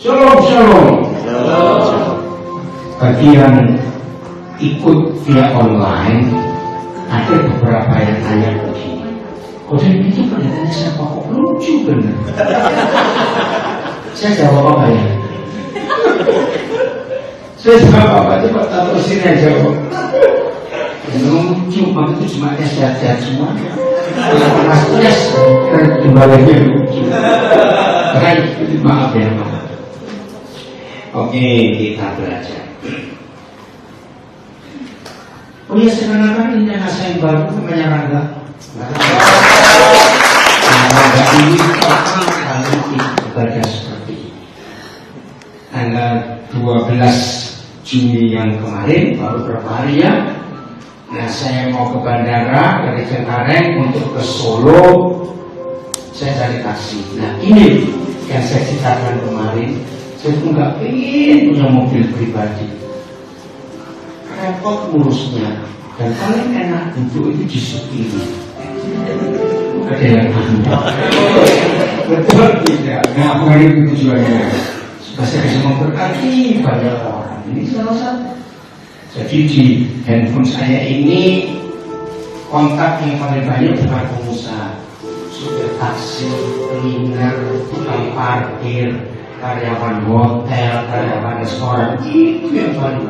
Shalom, shalom. Bagi yang ikut via online, ada beberapa yang tanya begini. Kok itu kelihatannya siapa kok lucu bener? Saya jawab apa ya? Saya jawab apa? Coba taruh sini aja kok. Lucu, itu cuma sehat-sehat semua. Kalau mas stres, kembalinya lucu. Maaf ya, maaf. Oke, kita belajar. Oh ya, sekarang ini anak saya baru namanya Rangga. Rangga ini pertama kali ibadah seperti ini. Tanggal 12 Juni yang kemarin, baru beberapa hari ya. Nah, saya mau ke bandara dari Cengkareng untuk ke Solo. Saya cari taksi. Nah, ini yang saya ceritakan kemarin. Saya tuh nggak pengen punya mobil pribadi, repot ngurusnya, dan paling enak duduk itu di supiri. Ada yang anda betul tidak? Nah, bukan itu tujuannya. Supaya saya bisa memberkati banyak orang. Ini salah satu. Jadi di handphone saya ini kontak yang paling banyak bukan pengusaha, supir taksi, cleaner, tukang parkir, karyawan hotel, karyawan restoran, itu yang paling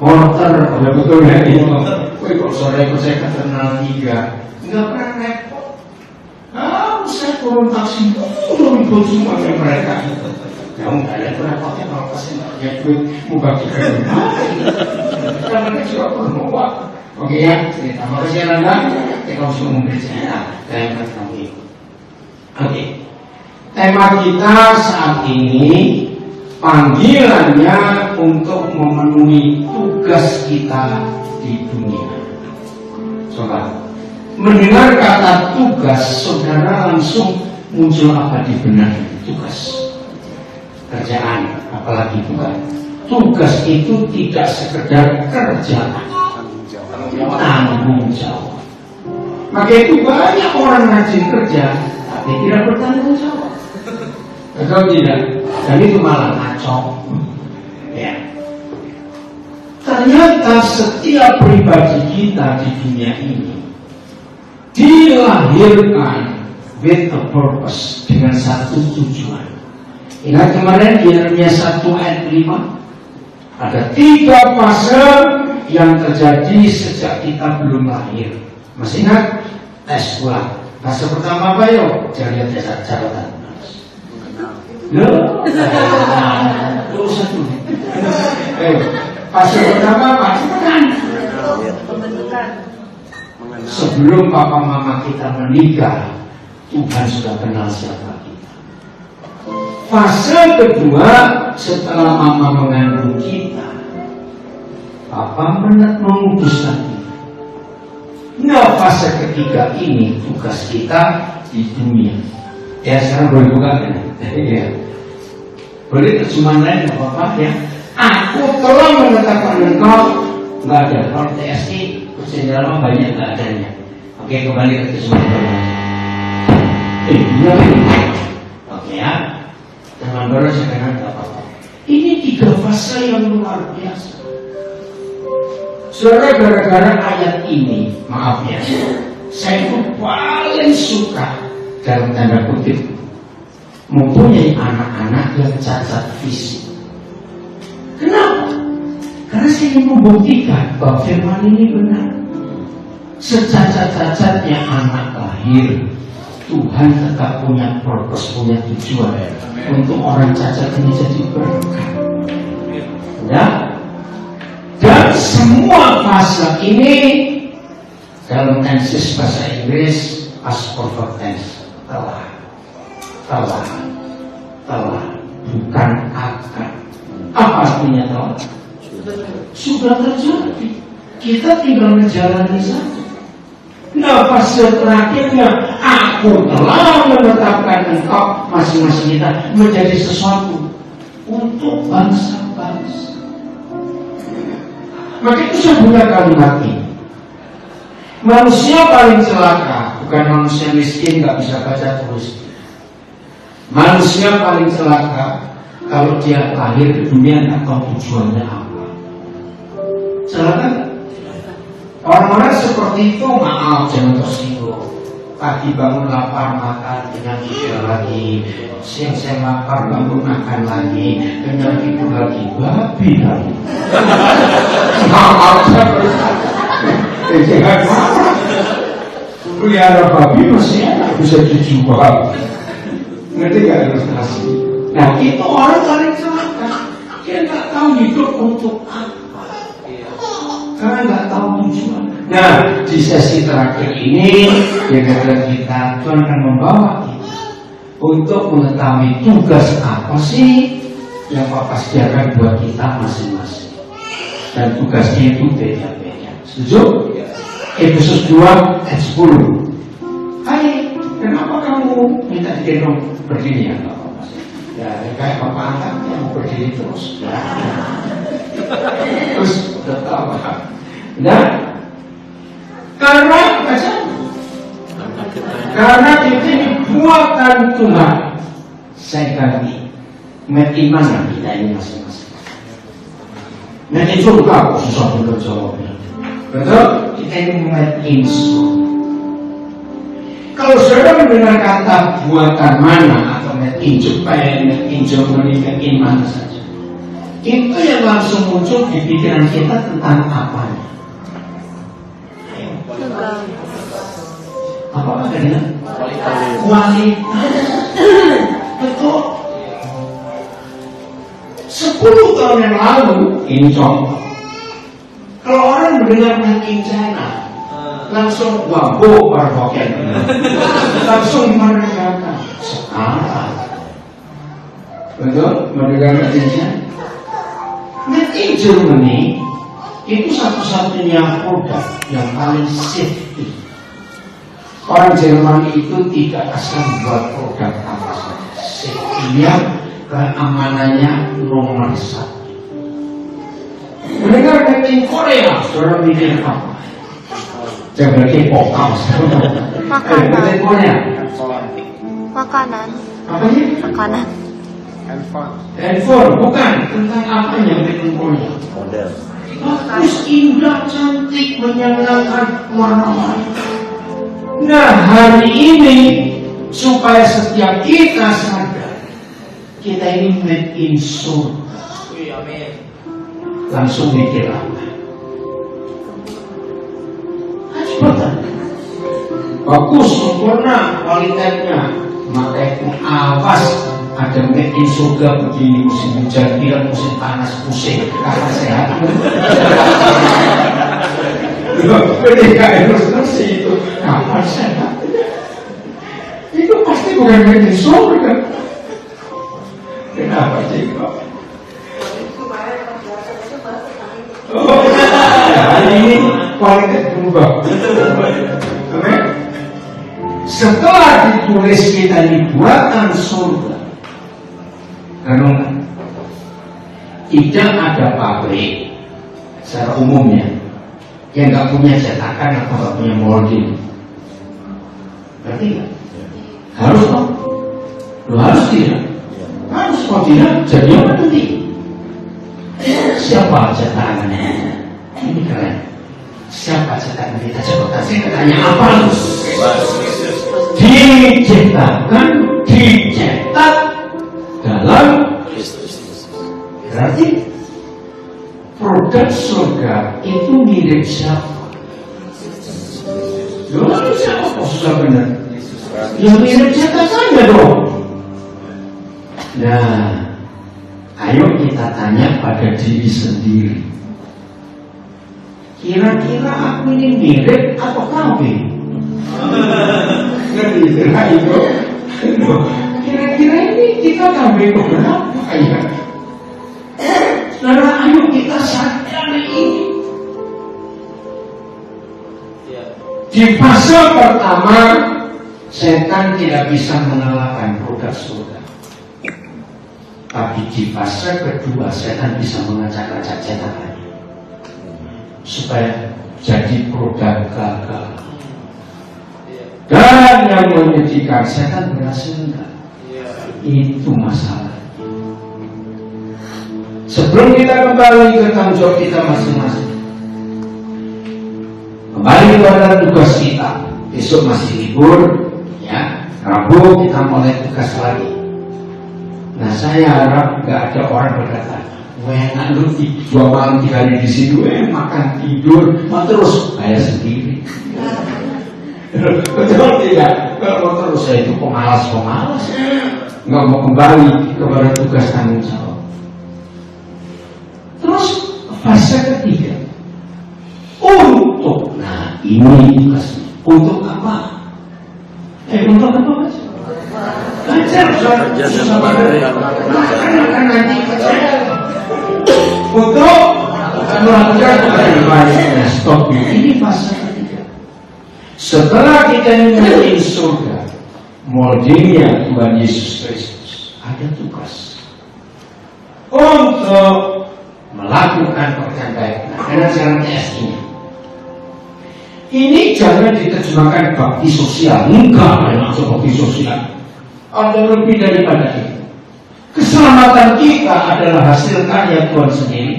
porter, udah betul ya itu. Wih, kok sore itu saya kenal 3, nggak pernah repot. Saya turun taksi, turun ikut semuanya mereka. Ya nggak ada repotnya kalau pasti nggak punya duit, mau bagikan kita mereka juga perlu uang. Oke ya, kita makasih Anda. Kita harus memberi saya dan kami. Oke. Tema kita saat ini panggilannya untuk memenuhi tugas kita di dunia. Coba mendengar kata tugas, saudara langsung muncul apa di benak? Tugas, kerjaan, apalagi bukan. Tugas itu tidak sekedar kerjaan, tanggung jawab. Maka itu banyak orang rajin kerja tapi tidak bertanggung jawab. Betul tidak? Dan itu malah ngaco. Ya. Ternyata setiap pribadi kita di dunia ini dilahirkan with a purpose, dengan satu tujuan. Ingat kemarin di Yeremia 1 ayat 5, ada 3 fase yang terjadi sejak kita belum lahir. Masih ingat? Tes ulang. Fase pertama apa yuk? Jangan lihat catatan. Fase pertama apa? Pembentukan. Sebelum papa mama kita menikah, Tuhan sudah kenal siapa kita. Fase kedua, setelah mama mengandung kita, papa menguduskan kita. Nah, fase ketiga ini tugas kita di dunia. Ya, sekarang boleh buka kan? Ya. Boleh terjemahan lain, nggak apa-apa ya. Aku telah menetapkan engkau, nggak ada. Kalau TSI persenjataan banyak nggak adanya. Oke, kembali ke terjemahan. Oke ya. Teman baru sekarang nggak apa-apa. Ini 3 fase yang luar biasa. Saudara, gara-gara ayat ini, maaf ya, saya itu paling suka dalam tanda kutip mempunyai anak-anak yang cacat fisik. Kenapa? Karena saya ingin membuktikan bahwa firman ini benar. Secacat-cacatnya anak lahir, Tuhan tetap punya purpose, punya tujuan untuk orang cacat ini jadi berkah. Ya? Dan semua fase ini dalam tenses bahasa Inggris past perfect tense. Telah, bukan akan. Apa artinya telah? Sudah terjadi. Kita tinggal menjalani saja. Nah, fase terakhirnya, aku telah menetapkan engkau masing-masing kita menjadi sesuatu untuk bangsa-bangsa. Maka itu saya punya kalimat ini. Manusia paling celaka bukan manusia miskin nggak bisa baca tulis. Manusia paling celaka kalau dia lahir ke dunia nggak tahu tujuannya apa. Celaka nggak? Orang-orang seperti itu, maaf jangan tersinggung. Pagi bangun lapar makan, kenyang tidur lagi. Siang saya lapar bangun makan lagi, kenyang tidur lagi. Babi lagi. Maaf jangan marah. Pelihara babi masih enak bisa dijual. Ngerti gak ilustrasi? Nah itu orang paling celaka. Dia nggak tahu hidup untuk apa. Karena nggak tahu tujuan. Nah, di sesi terakhir ini, dengan kita, Tuhan akan membawa kita untuk mengetahui tugas apa sih yang Bapak sediakan buat kita masing-masing. Dan tugasnya itu beda-beda. Setuju? Efesus 2 ayat 10. Hai, kenapa kamu minta digendong berdiri ya? Ya, kayak Bapak angkat yang berdiri terus. Terus tetap. Nah, karena kita ini buatan Tuhan. Saya ganti iman kita ini masing-masing. Nanti surga kok susah bener jawabnya. Betul? Kita ini made in surga. Kalau saudara mendengar kata buatan mana atau made in Japan, made in Germany, made in mana saja, itu yang langsung muncul di pikiran kita tentang apanya? Apa adanya? Kualitas. Betul. 10 tahun yang lalu, ini contoh. Kalau orang mendengar makin China, langsung wabuk perhokian, langsung merendahkan. Sekarang, betul? Mendengar makin China, makin Germany itu satu-satunya produk yang paling safety. Orang Jerman itu tidak asal buat produk apa saja. Safety-nya, keamanannya nomor 1. Mereka makin Korea, saudara mikir apa? Jangan K-pop, makanan. Korea. Makanan. Apa sih? Makanan. Handphone, bukan tentang apa yang bikin Korea. Model. Bagus, indah, cantik, menyenangkan warna-warni. Nah, hari ini supaya setiap kita sadar kita ini made in surga. Langsung mikir apa? Cepetan. Bagus, sempurna kualitasnya. Maka itu awas ada made in surga begini, musim hujan, tidak musim panas, pusing, karena sehat. Ketika ilustrasi itu kapan sehat? Itu pasti bukan made in surga. Kenapa sih Pak? Oh, hari ini kualitas berubah. Amin. Setelah ditulis kita ini buatan surga, karena tidak ada pabrik secara umumnya yang nggak punya cetakan atau nggak punya molding. Berarti nggak? Harus dong. Lo harus tidak? Harus, kalau tidak jadi apa nanti? Siapa cetakannya? Ini keren. Siapa cetakan kita? Coba saya tanya apa? Diciptakan, dicetak dalam berarti produk surga itu mirip siapa? Lalu siapa kok susah benar? Ya mirip siapa saja dong. Nah, ayo kita tanya pada diri sendiri. Kira-kira aku ini mirip atau kambing? Kira-kira ini kita kambing berapa ya? Saudara, ayo kita sadari ini. Di fase pertama, setan tidak bisa mengalahkan produk surga. Tapi di fase kedua, setan bisa mengacak-acak cetakannya supaya jadi produk gagal. Dan yang menyedihkan, setan berhasil enggak? Itu masalah. Sebelum kita kembali ke tanggung jawab kita masing-masing, kembali kepada tugas kita. Besok masih libur, ya. Rabu kita mulai tugas lagi. Nah, saya harap nggak ada orang berkata, "Wah, lu 2 malam 3 hari di situ, makan tidur, terus saya sendiri." Betul tidak? Kalau terus saya itu pemalas, nggak mau kembali kepada tugas tanggung jawab. Terus fase ketiga, untuk, nah ini tugasnya. Untuk apa? Untuk apa mas? Belajar, untuk melakukan pekerjaan. Stop ini fase ketiga. Setelah kita memiliki surga, modelnya Tuhan Yesus Kristus, ada tugas untuk melakukan pekerjaan baik. Nah, karena sekarang TSI-nya ini jangan diterjemahkan bakti sosial. Enggak, langsung bakti sosial. Ada lebih daripada itu. Keselamatan kita adalah hasil karya Tuhan sendiri.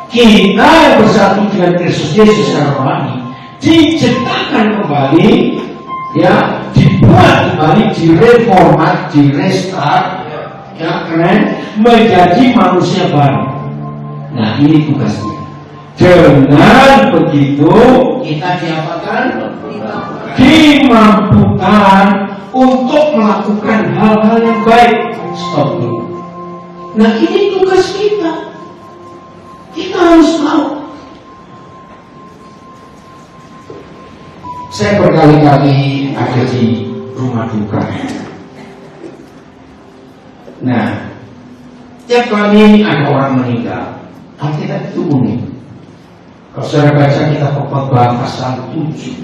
Kita bersatu dengan Kristus Yesus secara rohani diciptakan kembali, ya, dibuat kembali, direformat, direstart, ya, keren, menjadi manusia baru. Nah, ini tugasnya. Dengan begitu kita diapakan? Dimampukan untuk melakukan hal-hal yang baik. Stop dulu. Nah, ini tugas kita. Kita harus tahu. Saya berkali-kali ada di rumah duka. Nah, tiap kali ada orang meninggal, Alkitab itu unik. Kalau saudara baca kitab Khotbah pasal 7,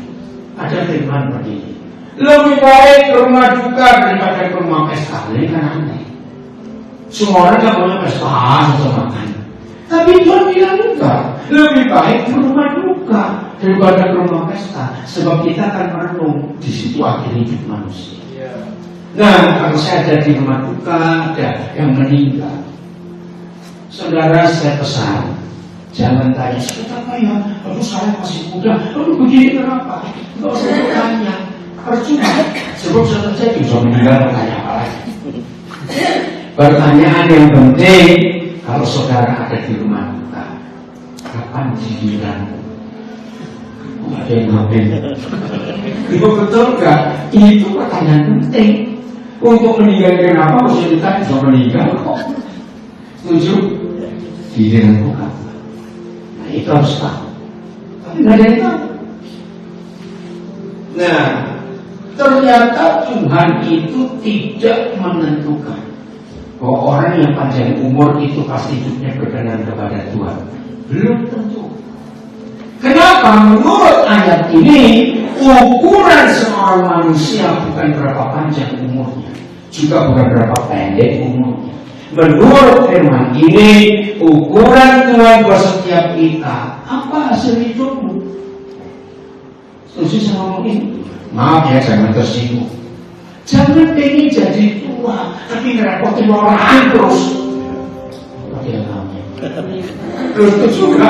ada firman begini: lebih baik ke rumah duka daripada ke rumah pesta. Ini kan aneh. Semua orang gak boleh pesta atau makan. Tapi Tuhan bilang enggak. Lebih baik ke rumah duka daripada ke rumah pesta. Sebab kita akan merenung di situ akhir hidup manusia. Nah, kalau saya ada di rumah duka, ada yang meninggal, saudara, saya pesan, jangan tanya, seperti apa ya? Aduh, saya masih muda. Aduh, begini kenapa? Enggak usah bertanya. Percuma. Sebab saya bisa meninggal, bertanya apa lagi? Pertanyaan yang penting, kalau saudara ada di rumah duka, kapan giliranmu? Ada yang ngapain? Itu betul enggak? Itu pertanyaan penting. Untuk meninggal kenapa? Kalau ditanya bisa meninggal kok. Setuju? Giliranmu kapan? Nah, itu harus tahu. Tapi nggak ada yang tahu. Nah, ternyata Tuhan itu tidak menentukan bahwa orang yang panjang umur itu pasti hidupnya berkenan kepada Tuhan. Belum tentu. Kenapa? Menurut ayat ini, ukuran seorang manusia bukan berapa panjang umurnya, juga bukan berapa pendek umurnya. Menurut firman ini, ukuran Tuhan buat setiap kita, apa hasil hidupmu? Setuju sama ngomong ini? Maaf ya, jangan tersinggung. Jangan pengen jadi tua, tapi ngerepotin orang terus. Bagaimana namanya? Terus itu juga,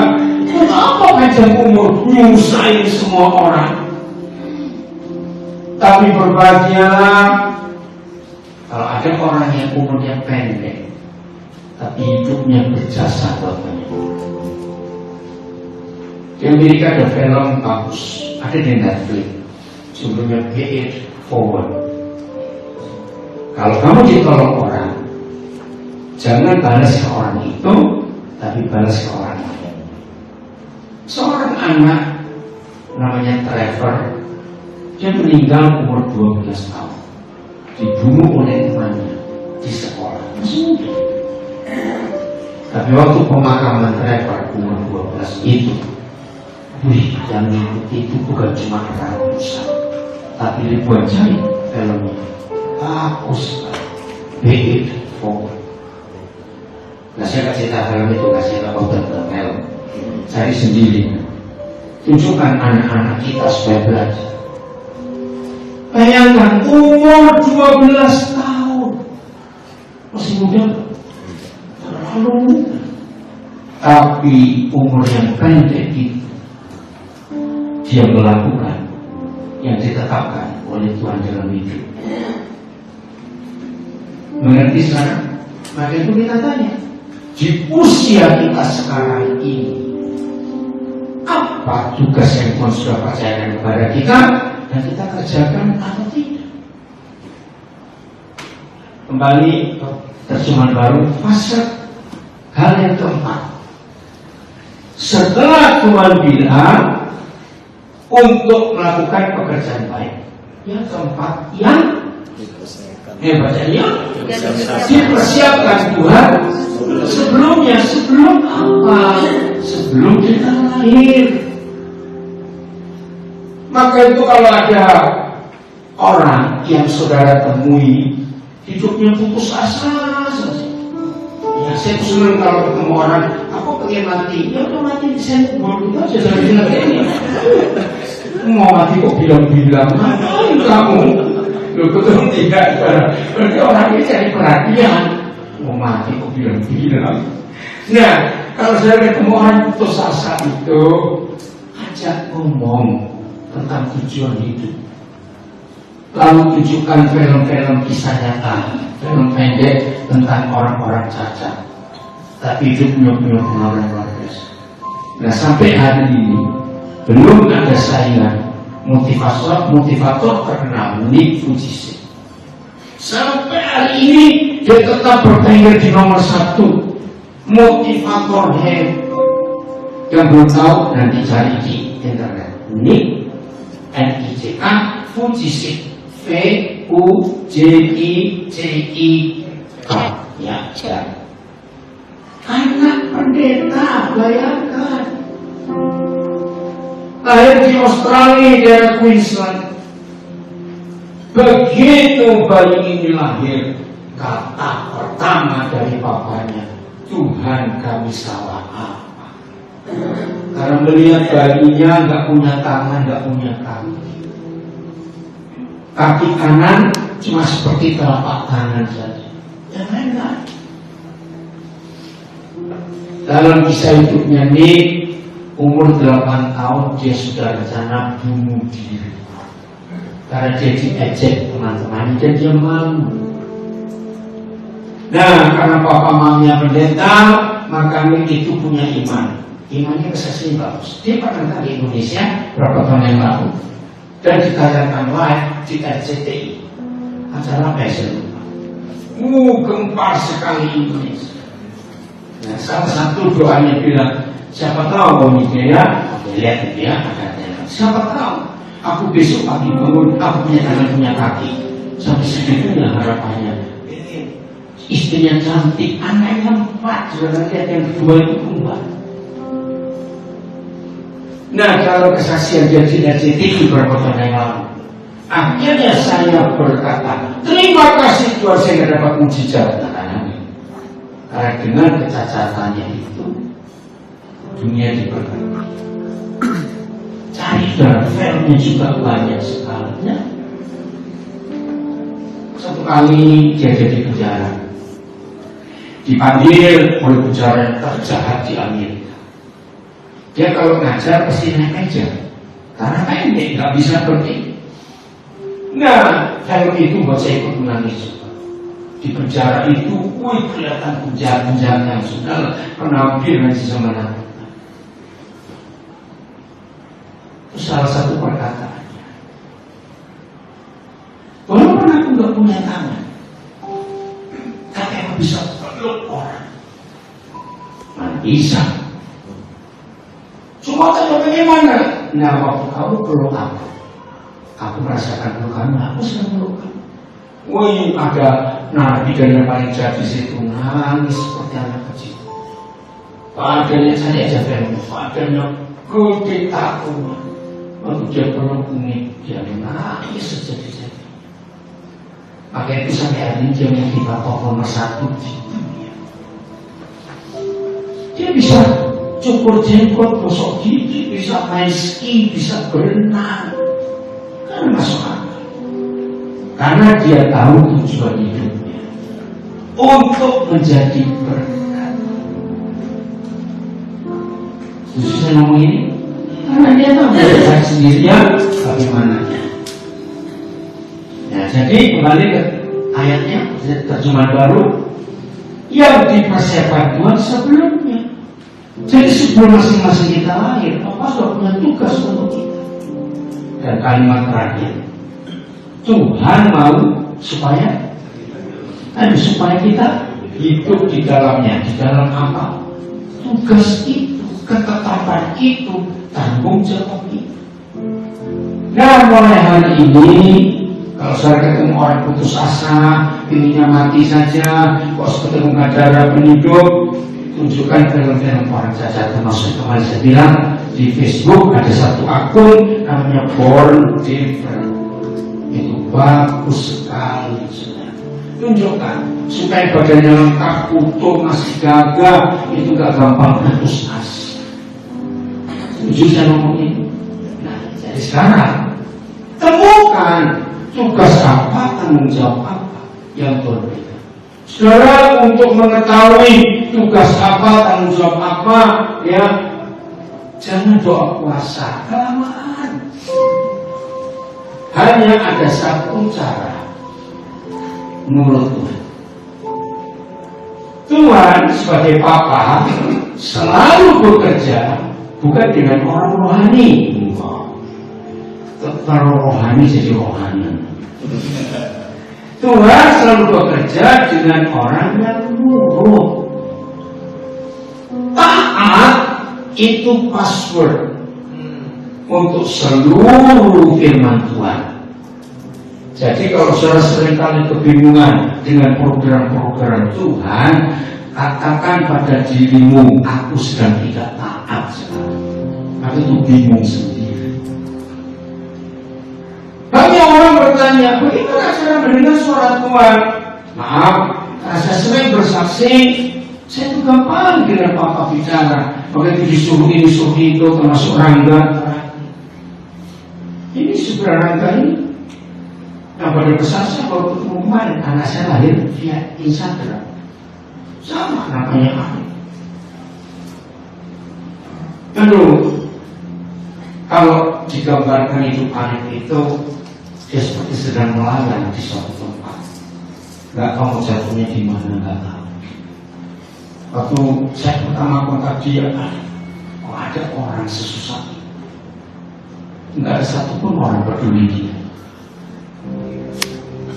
apa panjang umur nyusahin semua orang? Tapi berbahagialah kalau ada orang yang umurnya pendek, tapi hidupnya berjasa buat banyak orang. Di Amerika ada film bagus, ada di Netflix, judulnya Pay It Forward. Kalau kamu ditolong orang, jangan balas ke orang itu, tapi balas ke orang lain. Seorang anak namanya Trevor, dia meninggal umur 12 tahun, dibunuh oleh temannya di sekolah, masih muda. Tapi waktu pemakaman Trevor umur 12 itu, yang itu bukan cuma ratusan, tapi ribuan jari filmnya. Bagus sekali. Pay It Forward. Nah, saya kasih tahu film itu, kasih tahu film. Cari sendiri. Tunjukkan anak-anak kita supaya belajar. Bayangkan umur 12 tahun masih muda, terlalu muda. Tapi umur yang pendek itu dia melakukan yang ditetapkan oleh Tuhan dalam hidup. Mengerti sekarang? Maka itu kita tanya, di usia kita sekarang ini, apa tugas yang Tuhan sudah percayakan kepada kita dan kita kerjakan atau tidak? Kembali ke terjemahan baru, fase hal yang keempat. Setelah Tuhan bilang untuk melakukan pekerjaan baik, yang keempat yang bacanya dipersiapkan Tuhan sebelumnya. Sebelum apa? Sebelum kita lahir. Maka itu kalau ada orang yang saudara temui hidupnya putus asa saja, ya saya senang kalau ketemu orang, aku pengen mati, ya udah mati, saya bodoh aja saya bilang ini. Mau mati kok bilang-bilang, ngapain kamu? Loh betul tidak, berarti orang ini cari perhatian. Mau mati kok bilang-bilang. Nah, kalau saya ketemu orang putus asa itu, ajak ngomong tentang tujuan hidup. Lalu tunjukkan film-film kisah nyata, film pendek tentang orang-orang cacat, tapi hidupnya punya pengalaman luar biasa. Nah, sampai hari ini belum ada saingan motivator terkenal Nick Fujise. Sampai hari ini dia tetap bertengger di nomor 1 motivator hebat. Yang belum tahu nanti cari di internet. Nick N-I-C-K Fujise, F-U-J-I-C-I-K. Ya. Anak pendeta, bayangkan. Lahir di Australia, daerah Queensland. Begitu bayi ini lahir, kata pertama dari bapaknya, Tuhan kami salah apa? Karena melihat bayinya nggak punya tangan, nggak punya kaki. Kaki kanan cuma seperti telapak tangan saja. Yang lain nggak. Dalam kisah hidupnya Nick, umur 8 tahun dia sudah rencana bunuh diri karena dia diejek teman-temannya dan dia malu. Nah, karena papa mamanya pendeta, maka Nick itu punya iman. Imannya kesaksian bagus. Dia pernah di Indonesia berapa tahun yang lalu dan ditayangkan live di RCTI, acara passion. Gempar sekali Indonesia. Nah, salah satu doanya bilang, siapa tahu dia ya, lihat dia ada. Siapa tahu aku besok pagi bangun, aku punya tangan punya kaki. Sampai segitunya harapannya. Istrinya cantik, anaknya 4, sudah lihat yang kedua itu kembar. Nah, kalau kesaksian dia tidak CTI beberapa tahun yang lalu, akhirnya saya berkata, terima kasih Tuhan saya dapat mujizat anaknya. Karena dengan kecacatannya itu, dunia diberkati. Cari dan filmnya juga banyak sekali. Ya. Satu kali dia jadi penjara, dipanggil oleh penjara terjahat di Amerika. Dia kalau ngajar pasti naik meja, karena pendek nggak bisa berdiri. Nah, film itu buat saya ikut menangis juga. Di penjara itu, kelihatan penjara yang sudah pernah hampir nanti sama anak. Itu salah satu perkataannya. Walaupun aku nggak punya tangan, tapi aku bisa peluk orang. Mana bisa? Cuma tanya bagaimana? Nah, waktu kamu peluk aku merasakan pelukanmu, aku sedang peluk kamu. Wih, ada nabi dan yang paling jahat di situ nangis seperti anak kecil. Badannya saya aja film, badannya gede takunya. Lalu dia peluk ini, dia nangis sejadi-jadi. Maka itu sampai hari ini dia menjadi tokoh nomor 1 di dunia. Dia bisa cukur jenggot, gosok gigi, bisa main ski, bisa berenang. Karena masuk akal. Karena dia tahu tujuan hidupnya. untuk menjadi berkat. Justru saya ngomong ini karena dia tahu saya sendirinya bagaimananya. Ya, jadi kembali ke ayatnya terjemahan baru yang dipersiapkan Tuhan sebelumnya. Jadi sebelum masing-masing kita lahir, Allah sudah punya tugas untuk kita. Dan kalimat terakhir, Tuhan mau supaya kita hidup di dalamnya. Di dalam apa? Tugas itu, ketetapan itu, tanggung jawab itu. Nah, mulai hari ini, kalau saya ketemu orang putus asa, inginnya mati saja, kok ketemu darah penyhidup, tunjukkan film-film orang cacat. Termasuk kemarin saya bilang di Facebook ada satu akun namanya Born Different. Itu bagus sekali. Tunjukkan supaya badannya lengkap, utuh, masih gagah, itu gak gampang putus asa. Jujur saya ngomong ini. Nah, jadi sekarang temukan tugas apa, tanggung jawab apa yang berbeda. Saudara, untuk mengetahui tugas apa, tanggung jawab apa, ya, jangan doa puasa kelamaan. Hanya ada satu cara, menurut Tuhan. Tuhan sebagai Papa selalu bekerja bukan dengan orang rohani. Kalau rohani jadi rohani. Tuhan selalu bekerja dengan orang yang nurut. Taat itu password untuk seluruh firman Tuhan. Jadi kalau saudara seringkali kebingungan dengan program-program Tuhan, katakan pada dirimu, aku sedang tidak taat sekarang. Aku itu bingung sendiri. Banyak orang bertanya, bagaimana cara mendengar suara Tuhan? Maaf, karena saya sering bersaksi, saya itu gampang dengan Papa bicara. Begitu disuruh ini, suruh itu, termasuk Rangga. Ini sebenarnya Rangga ini yang pada besar saya baru ketemu kemarin, anak saya lahir via Instagram. Sama namanya aku. Aduh, kalau digambarkan hidup anak itu, dia seperti sedang melayang di suatu tempat. Gak tahu jatuhnya di mana, gak tahu. Waktu saya pertama kontak dia, ada orang sesusah itu. Gak ada satupun orang peduli dia.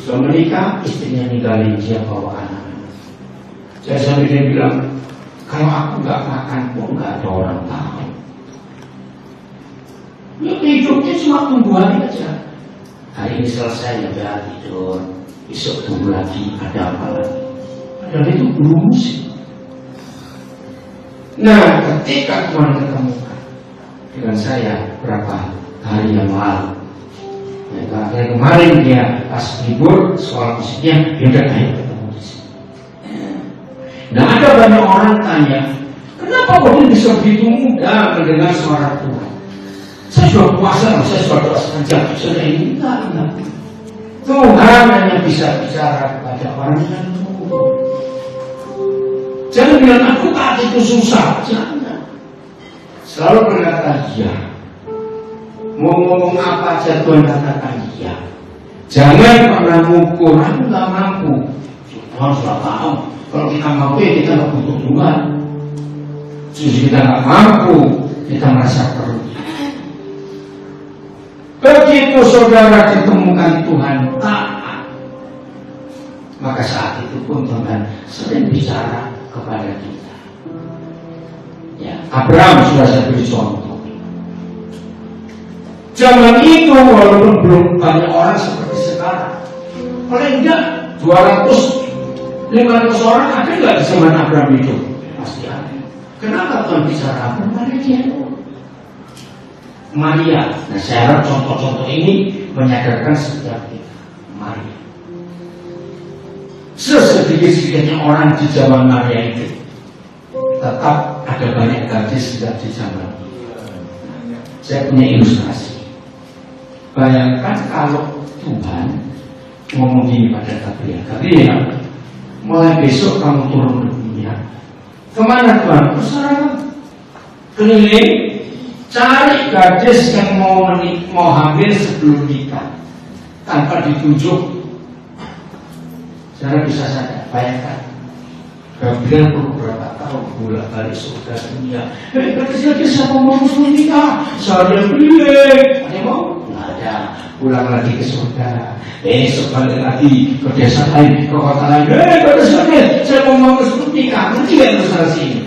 Sudah menikah, istrinya ninggalin dia bawa anak. Saya sampai dia bilang, kalau aku gak makan pun gak ada orang tahu. Ya, hidupnya cuma tunggu hari aja. Hari ini selesai ya udah tidur, besok tunggu lagi ada apa lagi. Padahal itu belum musik. Nah, ketika Tuhan ketemukan dengan saya berapa hari yang lalu, ya, kemarin dia pas libur sekolah musiknya, yaudah ayo ketemu di sini. Nah, ada banyak orang tanya, kenapa kok bisa begitu mudah mendengar suara Tuhan? Saya sudah puasa, saya sudah doa sepanjang, sudah ini enggak. Tuhan hanya bisa bicara kepada orang yang nurut. Jangan bilang aku taat itu susah, jangan. Selalu berkata iya. Mau ngomong apa aja Tuhan katakan iya. Jangan pernah mengukur, aku nggak mampu. Tuhan sudah tahu. Kalau kita mampu, ya kita nggak butuh Tuhan. Justru kita nggak mampu, kita merasa perlu. Begitu saudara ditemukan Tuhan taat, maka saat itu pun Tuhan sering bicara kepada kita. Ya, Abraham sudah saya beri contoh. Zaman itu walaupun belum banyak orang seperti sekarang, paling enggak 200-500 orang ada nggak di zaman Abraham itu? Pasti ada. Kenapa Tuhan bicara kepada dia? Maria. Nah, saya harap contoh-contoh ini menyadarkan setiap kita. Maria. Sesedikit-sedikitnya orang di zaman Maria itu, tetap ada banyak gadis tidak di zaman. Saya punya ilustrasi. Bayangkan kalau Tuhan ngomong gini pada Gabriel, mulai besok kamu turun ke dunia. Kemana Tuhan? Persoalan keliling, cari gadis yang mau hamil sebelum nikah tanpa ditunjuk. Saya bisa saja bayangkan, Gabriel perlu berapa tahun bolak-balik surga dunia. Gadis siapa mau sebelum nikah? Saya keliling, ada mau? Nggak ada. Pulang lagi ke surga. Sebalik lagi ke desa lain, ke kota lain. Gadis saya mau sebelum nikah. Nanti nggak terus sini.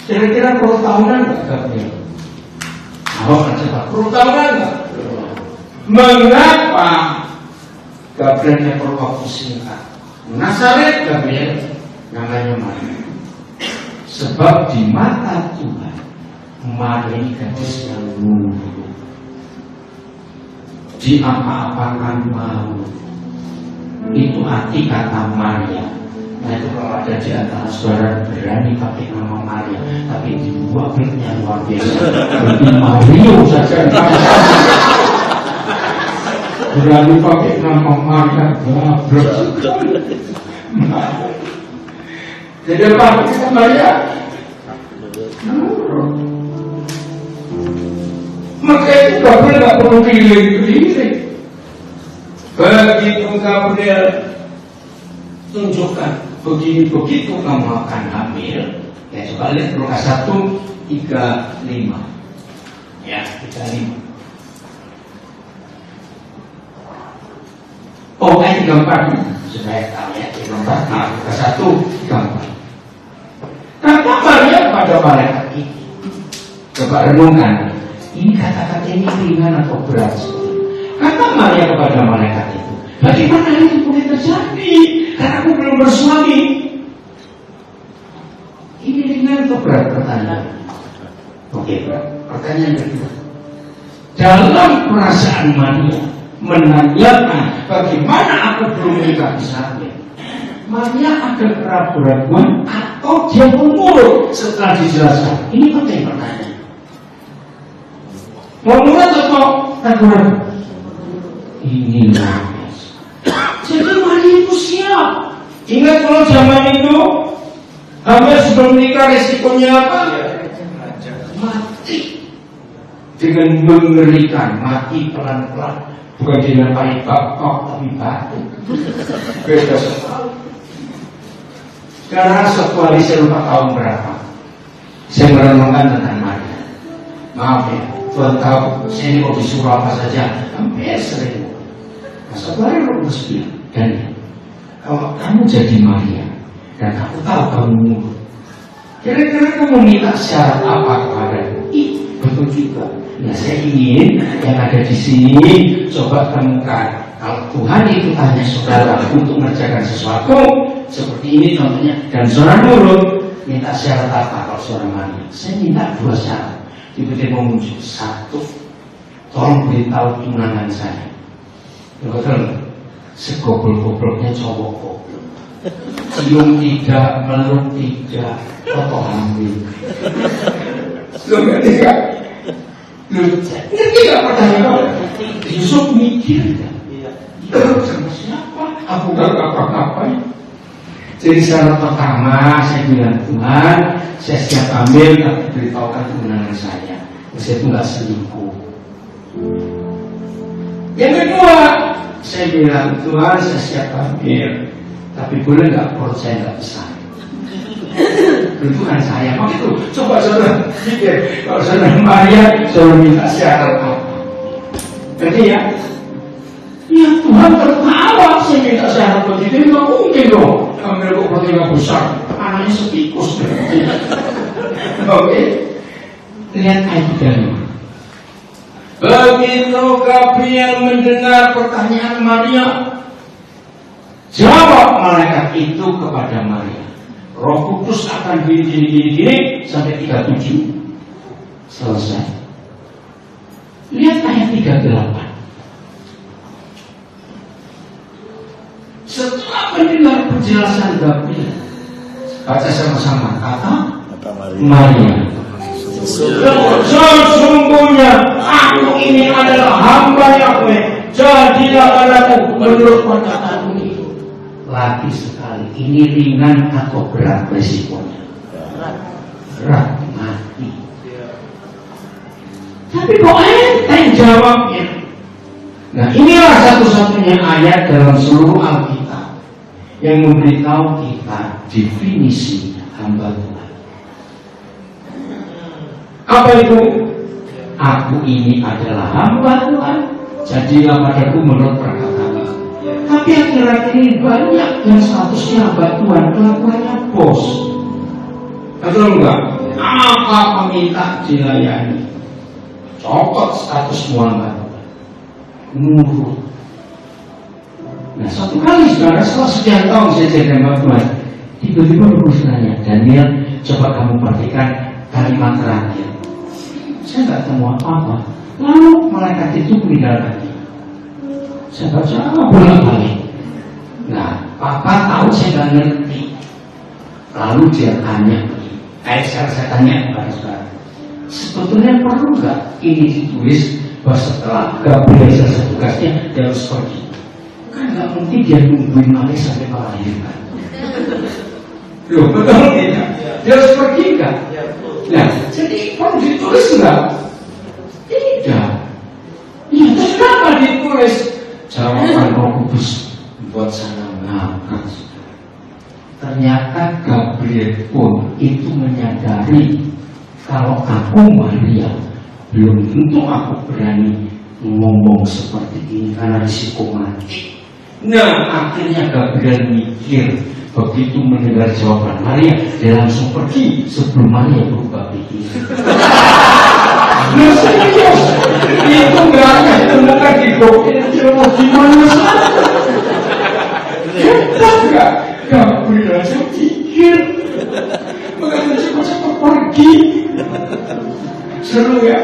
Kira-kira perlu tahunan nggak Gabriel? Awak coba perlu tahunan nggak? Mengapa Gabrielnya perlu waktu singkat? Nazaret Gabriel namanya Maria. Sebab di mata Tuhan Maria ini gadis yang luhur, di apa-apakan mau. Itu arti kata Maria. Nah itu kalau ada di antara saudara berani pakai nama Maria, tapi dibuat yang luar biasa. Berarti Mario saja. Berani pakai nama Maria, gabrek. Jadi apa kita Maria? Maka itu Gabriel nggak perlu keliling-keliling. Begitu Gabriel tunjukkan begitu kamu akan hamil. Ya coba lihat Lukas 1:35. Ya 35. Oh, ayat 34 supaya tahu ya, 34. Nah, Lukas 1:34. Kata Maria kepada malaikat itu, coba renungkan, ini kata-kata ini ringan atau berat? Kata Maria kepada malaikat itu, bagaimana itu boleh terjadi? Karena aku belum bersuami. Ini ringan atau berat pertanyaan? Oke, berat. Pertanyaan kedua, dalam perasaan Maria menanyakan bagaimana aku belum menikah Isabel, Maria ada keraguan atau dia mengurut setelah dijelaskan? Ini penting pertanyaan. Mengurut atau ragu-ragu? Ini nangis. Jadi Maria itu siap. Ingat kalau zaman itu hamil sebelum nikah resikonya apa? Mati. Dengan mengerikan, mati pelan-pelan. Bukan dengan paling bakok tapi batu. Beda sekali. Karena satu hari saya lupa tahun berapa, saya merenungkan tentang Maria. Maaf ya, Tuhan tahu saya ini mau disuruh apa saja, hampir sering. Nah, satu hari Roh Kudus bilang, dan kalau kamu jadi Maria dan aku tahu kamu nurut, kira-kira kamu minta syarat apa kepadaku? Betul juga. Nah, saya ingin yang ada di sini coba temukan. Kalau Tuhan itu tanya saudara untuk mengerjakan sesuatu seperti ini contohnya, dan saudara nurut, minta syarat apa kalau saudara Maria? Saya minta 2 syarat. Tiba-tiba muncul 1, tolong beritahu tunangan saya. Betul, segoblok-gobloknya cowok goblok. Cium tidak, meluk tidak, foto hamil. Ngerti gak? Ngerti gak pertanyaan? Yusuf mikir gak? Sama siapa? Aku gak apa-apa. Jadi syarat pertama saya bilang, Tuhan, saya siap ambil, tapi beritahukan kemenangan saya. Saya itu gak selingkuh. Yang kedua, saya bilang, Tuhan, saya siap ambil, tapi boleh gak perut saya gak besar. Itu kan saya. Begitu. Coba saudara pikir, kalau saudara Maria saudara minta syarat apa? Jadi ya Tuhan tertawa saya minta syarat begitu. Nggak mungkin dong ambil kok perutnya besar, anaknya setikus. Oke, lihat ayat 35. Begitu Gabriel mendengar pertanyaan Maria, jawab malaikat itu kepada Maria, Roh Kudus akan gini sampai 37 selesai. Lihat ayat 38. Setelah mendengar penjelasan Gabriel, baca sama-sama kata Maria. Sesungguhnya aku ini adalah hamba Yahweh, jadilah padaku menurut perkataanmu itu. Lagi sekali ini ringan atau berat resikonya? Berat, mati. Tapi kok enteng jawabnya? Nah, inilah satu-satunya ayat dalam seluruh Alkitab yang memberitahu kita definisi hamba Tuhan. Apa itu? Aku ini adalah hamba Tuhan, jadilah padaku menurut perkataanmu. Tapi akhir-akhir ini banyak yang statusnya hamba Tuhan, kelakuannya bos. Betul enggak? Apa meminta dilayani? Copot status hamba Tuhan. Nurut. Nah, satu kali saudara, setelah sekian tahun saya jadi hamba Tuhan, tiba-tiba terus nanya, Daniel, coba kamu perhatikan kalimat terakhir. Saya nggak tahu apa-apa. Lalu malaikat itu meninggalkan dia. Saya baca bolak-balik. Nah, papa tahu saya nggak ngerti. Lalu dia tanya, saya tanya kepada saudara, sebetulnya perlu nggak ini ditulis bahwa setelah Gabriel selesai tugasnya dia harus pergi? Kan nggak mungkin dia nungguin malaikat sampai melahirkan. Loh, betul tidak? Dia harus pergi nggak? Nah, jadi perlu ditulis nggak? Tidak. Ya, terus kenapa ditulis? Jawaban Roh Kudus buat saya ngangkat. Ternyata Gabriel pun itu menyadari kalau aku Maria belum tentu aku berani ngomong seperti ini karena risiko mati. Nah, akhirnya Gabriel mikir, begitu mendengar jawaban Maria, dia langsung pergi sebelum Maria berubah pikiran. Nah, serius, itu nggak akan ditemukan di doktrin teologi manusia. Hebat nggak? Gabriel langsung pikir, begitu cepat-cepat pergi. Seru ya?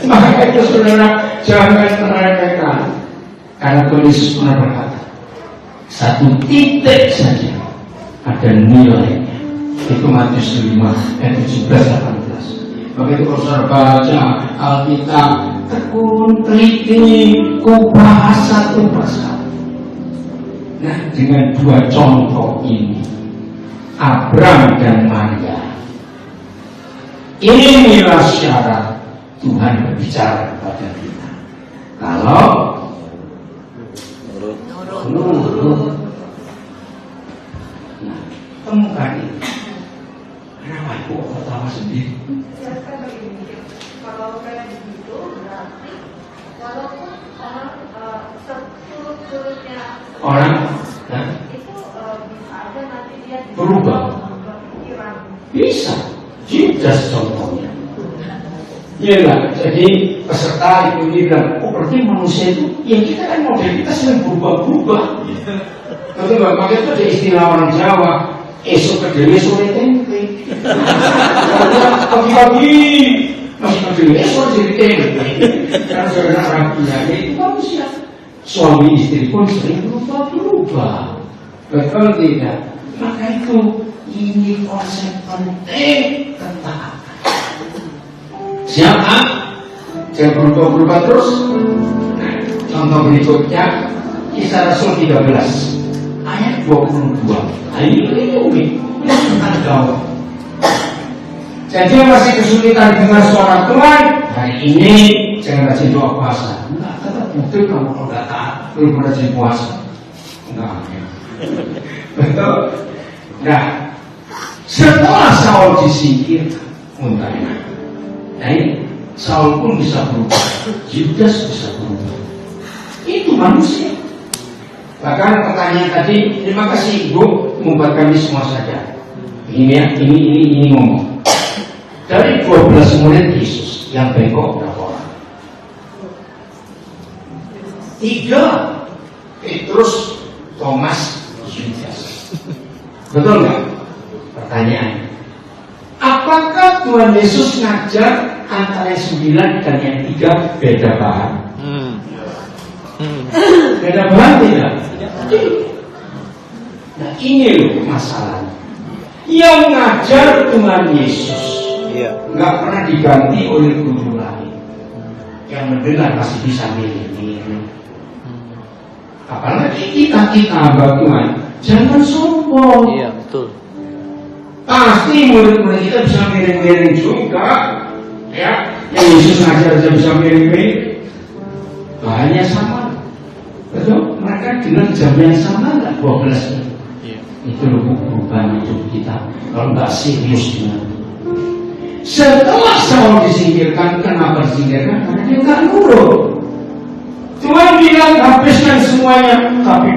Maka itu saudara jangan meremehkan, karena Tuhan Yesus pernah berkata, satu titik saja ada nilainya. Itu Matius 5 ayat 17-18. Maka itu kalau saudara baca Alkitab, tekun, teliti, kupas satu persatu. Nah, dengan dua contoh ini, Abraham dan Maria, inilah syarat Tuhan berbicara kepada kita. Kalau nurut. Nah, temukan ini. Kenapa ibu pertama sendiri? Kalau kayak begitu berarti walaupun orang surut-surutnya Orang itu bisa aja nanti dia berubah. pikiran. Bisa. Judas contohnya. Iya lah. Jadi peserta itu bilang, oh berarti manusia itu, ya kita kan model kita sering berubah-berubah. Betul nggak? Makanya itu ada istilah orang Jawa, esok kedele sore tempe. Pagi-pagi masih kedele sore jadi tempe. Karena saudara rapinya itu manusia. Suami istri pun sering berubah-berubah. Betul tidak? Maka itu ini konsep penting tentang siapa? Saya berubah-berubah terus. Nah, contoh berikutnya Kisah Rasul 13 ayat 22. Nah, ini unik. Ini tentang gaul. Jadi masih kesulitan dengar suara Tuhan, hari ini jangan rajin doa puasa. Enggak, tetap betul kamu kalau nggak taat belum rajin puasa. Enggak. Betul. Nah, setelah Saul disingkirkan, untainya. Nah ini, Saul pun bisa berubah, Judas bisa berubah. Itu manusia. Bahkan pertanyaan tadi, terima kasih Ibu membuat kami semua saja. Ini ya, ini ngomong. Dari 12 murid Yesus yang bengkok berapa orang? 3. Petrus, Thomas, Judas. Betul nggak? Pertanyaannya, apakah Tuhan Yesus ngajar antara yang 9 dan yang 3 beda bahan? Beda bahan tidak? Nah ini loh masalahnya. Yang ngajar Tuhan Yesus nggak pernah diganti oleh guru lain. Yang mendengar masih bisa milih-milih. Apalagi kita hamba Tuhan, jangan sombong. kok. Iya, betul. Pasti murid-murid kita bisa miring-miring juga, ya. Yang Yesus ngajar aja bisa miring-miring. Bahannya sama, betul? Mereka dengan jam yang sama nggak 12 menit. Iya. Itu loh perubahan hidup kita. Kalau nggak serius dengan itu. Setelah Saul disingkirkan, kenapa disingkirkan? Karena dia nggak nurut. Tuhan bilang habiskan semuanya, tapi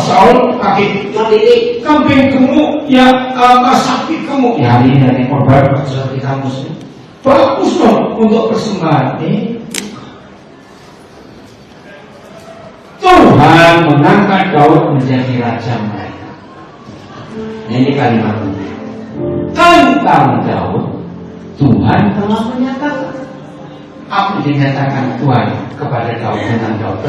Saul kaki ini kambing gemuk, ya sapi gemuk. Ya hari ini dari korban seperti kamu sih. Bagus dong untuk persembahan. Tuhan mengangkat Daud menjadi raja mereka. Ini kalimatnya. Tentang Daud, Tuhan telah menyatakan. Apa dinyatakan Tuhan kepada Daud tentang Daud?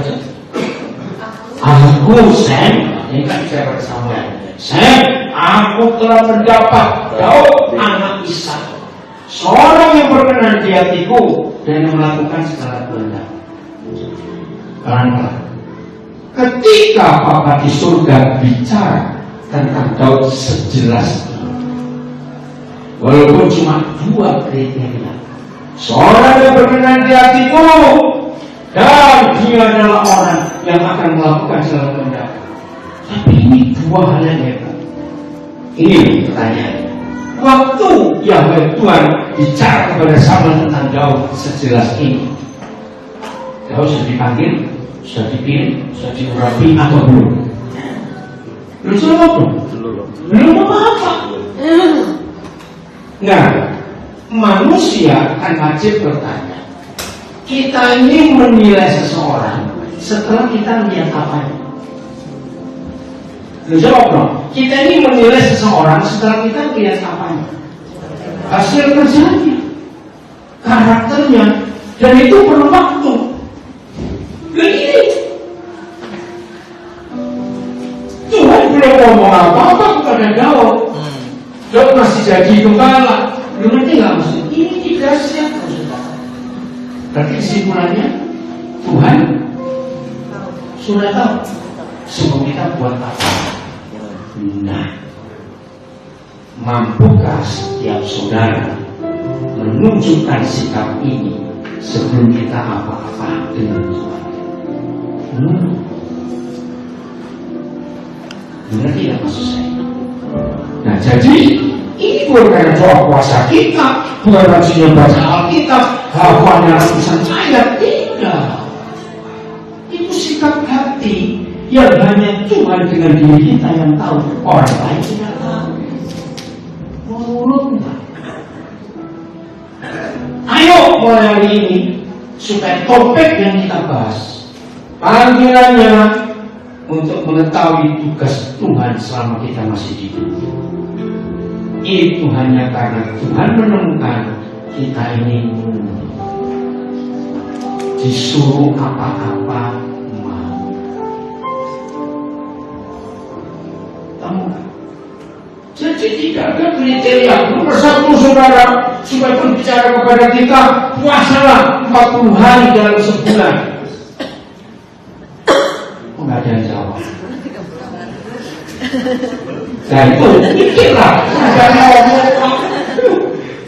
Aku Sam, ini kan saya bersama. Sam, aku telah mendapat Daud anak Ishak, seorang yang berkenan di hatiku dan melakukan segala kehendak. Pelan-pelan. Ketika Bapa di surga bicara tentang Daud sejelas ini, walaupun cuma 2 kriteria, seorang yang berkenan di hatiku dan dia adalah orang yang akan melakukan segala kehendak. Tapi ini 2 hal yang hebat. Ini pertanyaannya. Waktu Yahweh Tuhan bicara kepada Samuel tentang Daud sejelas ini, Daud sudah dipanggil, sudah dipilih, sudah diurapi atau belum? Belum. Belum apa-apa. Nah, manusia akan wajib bertanya. Kita ini menilai seseorang setelah kita lihat apanya. Jawab dong. Kita ini menilai seseorang setelah kita lihat apanya. Hasil kerjanya, karakternya, dan itu perlu waktu. Begini, Tuhan belum ngomong apa-apa kepada Daud. Daud masih jadi gembala. Lu ngerti nggak maksud? Ini tidak siap, saudara. Berarti kesimpulannya Tuhan sudah tahu sebelum kita buat apa. Nah, mampukah setiap saudara menunjukkan sikap ini sebelum kita apa-apa dengan Tuhan? Ngerti nggak maksud saya? Nah, jadi ini bukan karena doa puasa kita, bukan rajinnya baca Alkitab, hafalnya ratusan ayat, tidak. Itu sikap hati yang hanya Tuhan dengan diri kita yang tahu, orang lain tidak tahu. Menurut enggak? Ayo mulai hari ini supaya topik yang kita bahas, panggilannya untuk mengetahui tugas Tuhan selama kita masih di dunia. Itu hanya karena Tuhan menemukan kita ini disuruh apa-apa mau. Tahu? Jadi tidak ada kriteria. Nomor 1 saudara supaya berbicara kepada kita, puasalah 40 hari dalam sebulan. Enggak ada yang jawab. Nah itu pikirlah.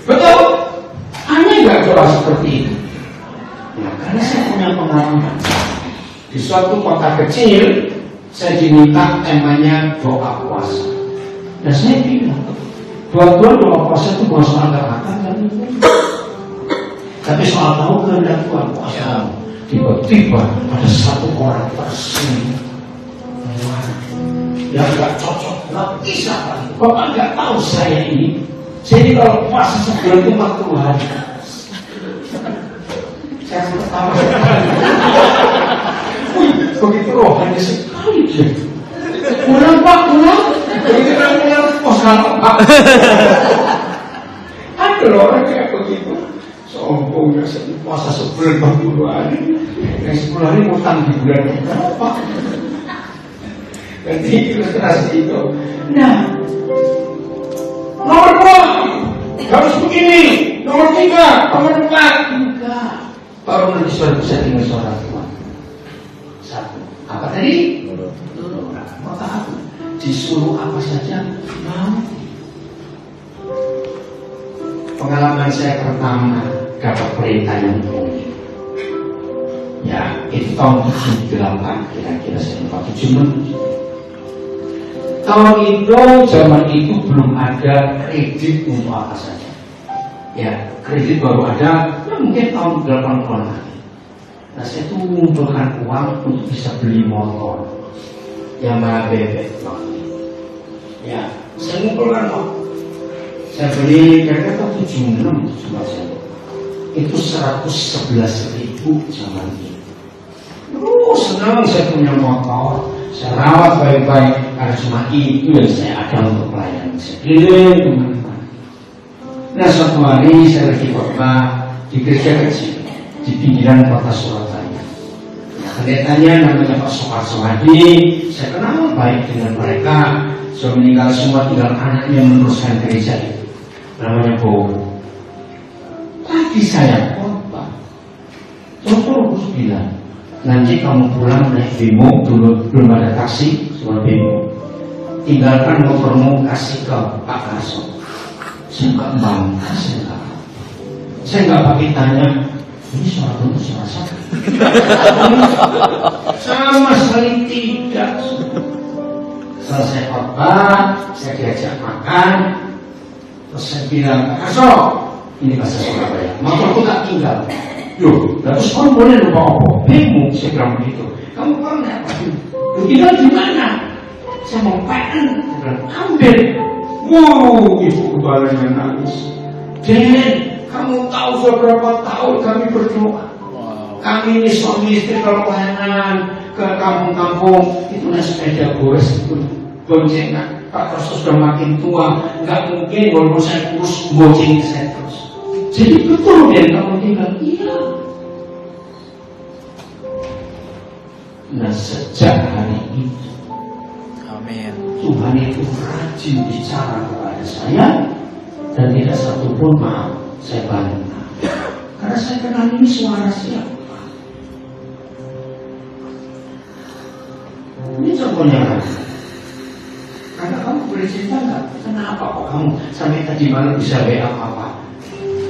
Betul? Aneh nggak doa seperti itu? Nah, karena saya punya pengalaman. Di suatu kota kecil, saya diminta temanya doa puasa. Dan saya bilang, doa puasa itu bukan soal gerakan kan? Tapi soal tahu kehendak Tuhan puasa. Tiba-tiba ada satu orang tersinggung. Yang gak cocok, gak bisa Pak. Bapak gak tahu saya ini. Jadi kalau puasa sebulan itu 40 hari. Saya pertama begitu rohani sekali dia. Pulang Pak, pulang. Begitu kan pulang, puasa Pak. Ada orang kayak begitu. Sombongnya puasa sebulan 40 hari. Yang 10 hari utang di bulan berapa? Nanti ilustrasi itu. Nah, nomor 2 harus begini. Nomor 3, nomor 4 enggak. Baru nanti suara bisa tinggal suara Tuhan. 1. Apa tadi? Nurut. Maka aku. disuruh apa saja mau. Pengalaman saya pertama dapat perintah yang unik. Ya, itu tahun 78 kira-kira saya lupa 76. Tahun itu, zaman itu belum ada kredit untuk apa saja. Ya, kredit baru ada, ya mungkin tahun 80-an lagi. Nah, saya tuh mengumpulkan uang untuk bisa beli motor Yamaha bebek waktu itu. Ya, saya mengumpulkan uang. Saya beli kira-kira 76 cuma saya. Itu 111.000 zaman itu. Senang saya punya motor, saya rawat baik-baik karena cuma itu yang saya ada untuk pelayanan. Saya keliling kemana-mana. Nah, suatu hari saya lagi khotbah di gereja kecil di pinggiran kota Surabaya. Nah, pendetanya namanya Pak Soekarso Hadi. Saya kenal baik dengan mereka. Sudah meninggal semua, tinggal anaknya meneruskan gereja itu. Namanya Bowo. Tadi saya khotbah, terus bilang, nanti kamu pulang naik bemo, dulu belum ada taksi, cuma bemo. Tinggalkan motormu, kasih ke Pak Karso. Saya nggak bangga, saya nggak pakai tanya, ini suara itu suara siapa? Sama sekali tidak. Selesai khotbah, saya diajak makan, terus saya bilang, Pak Karso, ini bahasa Surabaya, motorku tak tinggal. Loh, terus kamu boleh lupa apa? Bemo, saya bilang begitu. Kamu pernah apa? Lu tinggal di mana? Saya mau PN. Saya bilang, ambil. Wow, ibu kepalanya nangis. Den, kamu tahu sudah berapa tahun kami berdoa. Kami ini suami istri kalau pelayanan ke kampung-kampung itu naik sepeda gores itu boncengan. Pak Karso sudah makin tua, nggak mungkin walaupun saya kurus bonceng saya terus. Jadi betul dia kamu tinggal, iya. Nah, sejak hari itu, amin, Tuhan itu rajin bicara kepada saya dan tidak satu pun maaf saya bantah. Karena saya kenal ini suara siapa. Ini contohnya lagi. Karena kamu boleh cerita nggak? Kenapa kok kamu sampai tadi malam bisa WA apa?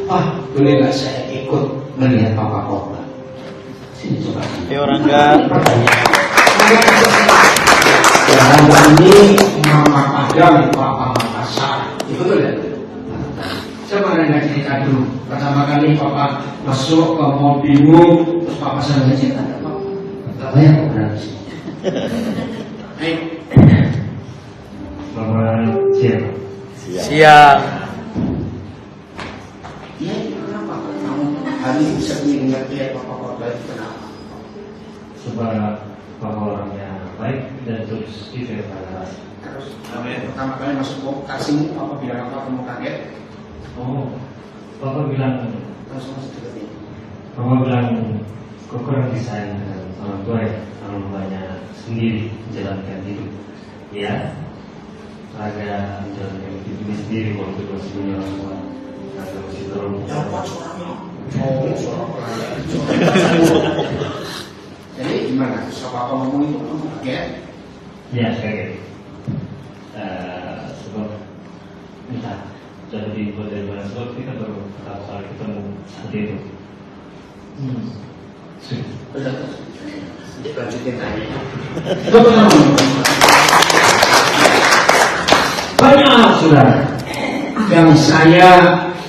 Pak, boleh nggak saya ikut melihat Papa khotbah? Sini coba. Ayo Rangga. Rangga ini Mama Padang, Papa Makassar. Itu betul ya? Coba Rangga cerita dulu. Pertama kali Papa masuk ke mobilmu, terus Papa saya cerita ada apa? Gak banyak kok berarti. Ayo. Selamat siang. Siang. Iya, kenapa? Kamu hari bisa mengingat dia Papa baik kenapa? Supaya Papa orangnya baik dan terus kita pada. Terus, pertama kali masuk kasihmu, Papa bilang apa? Kamu kaget? Oh, Papa bilang, Langsung masuk ke sini. Papa bilang kok kurang disayang dengan orang tua ya, orang tuanya sendiri menjalankan hidup, ya. Agak menjalankan hidup ini sendiri waktu masih punya orang tua. Agak masih terlalu. Apa suaranya? Oh, suara pelaya. Jadi gimana? Siapa Papa ngomong itu kamu kaget? Ya, kaget. Sebab entah jadi buat dari mana sebab kita baru pertama kali ketemu saat itu. Udah, lanjutin tanya. Banyak saudara yang saya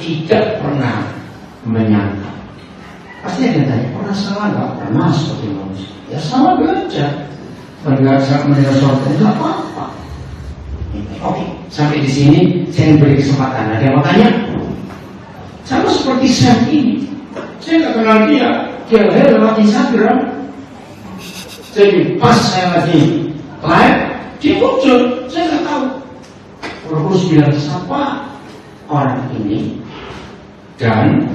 tidak pernah menyangka. Pasti ada yang tanya, pernah salah nggak? Pernah seperti manusia. Ya salah aja. Bagaimana saya mendengar suara tidak apa-apa. Oke, sampai di sini saya beri kesempatan. Ada yang mau tanya? Sama seperti saya ini. Saya nggak kenal dia. Dia lahir lewat Instagram. Jadi pas saya lagi live, dia muncul. Saya nggak tahu. Terus bilang siapa orang ini dan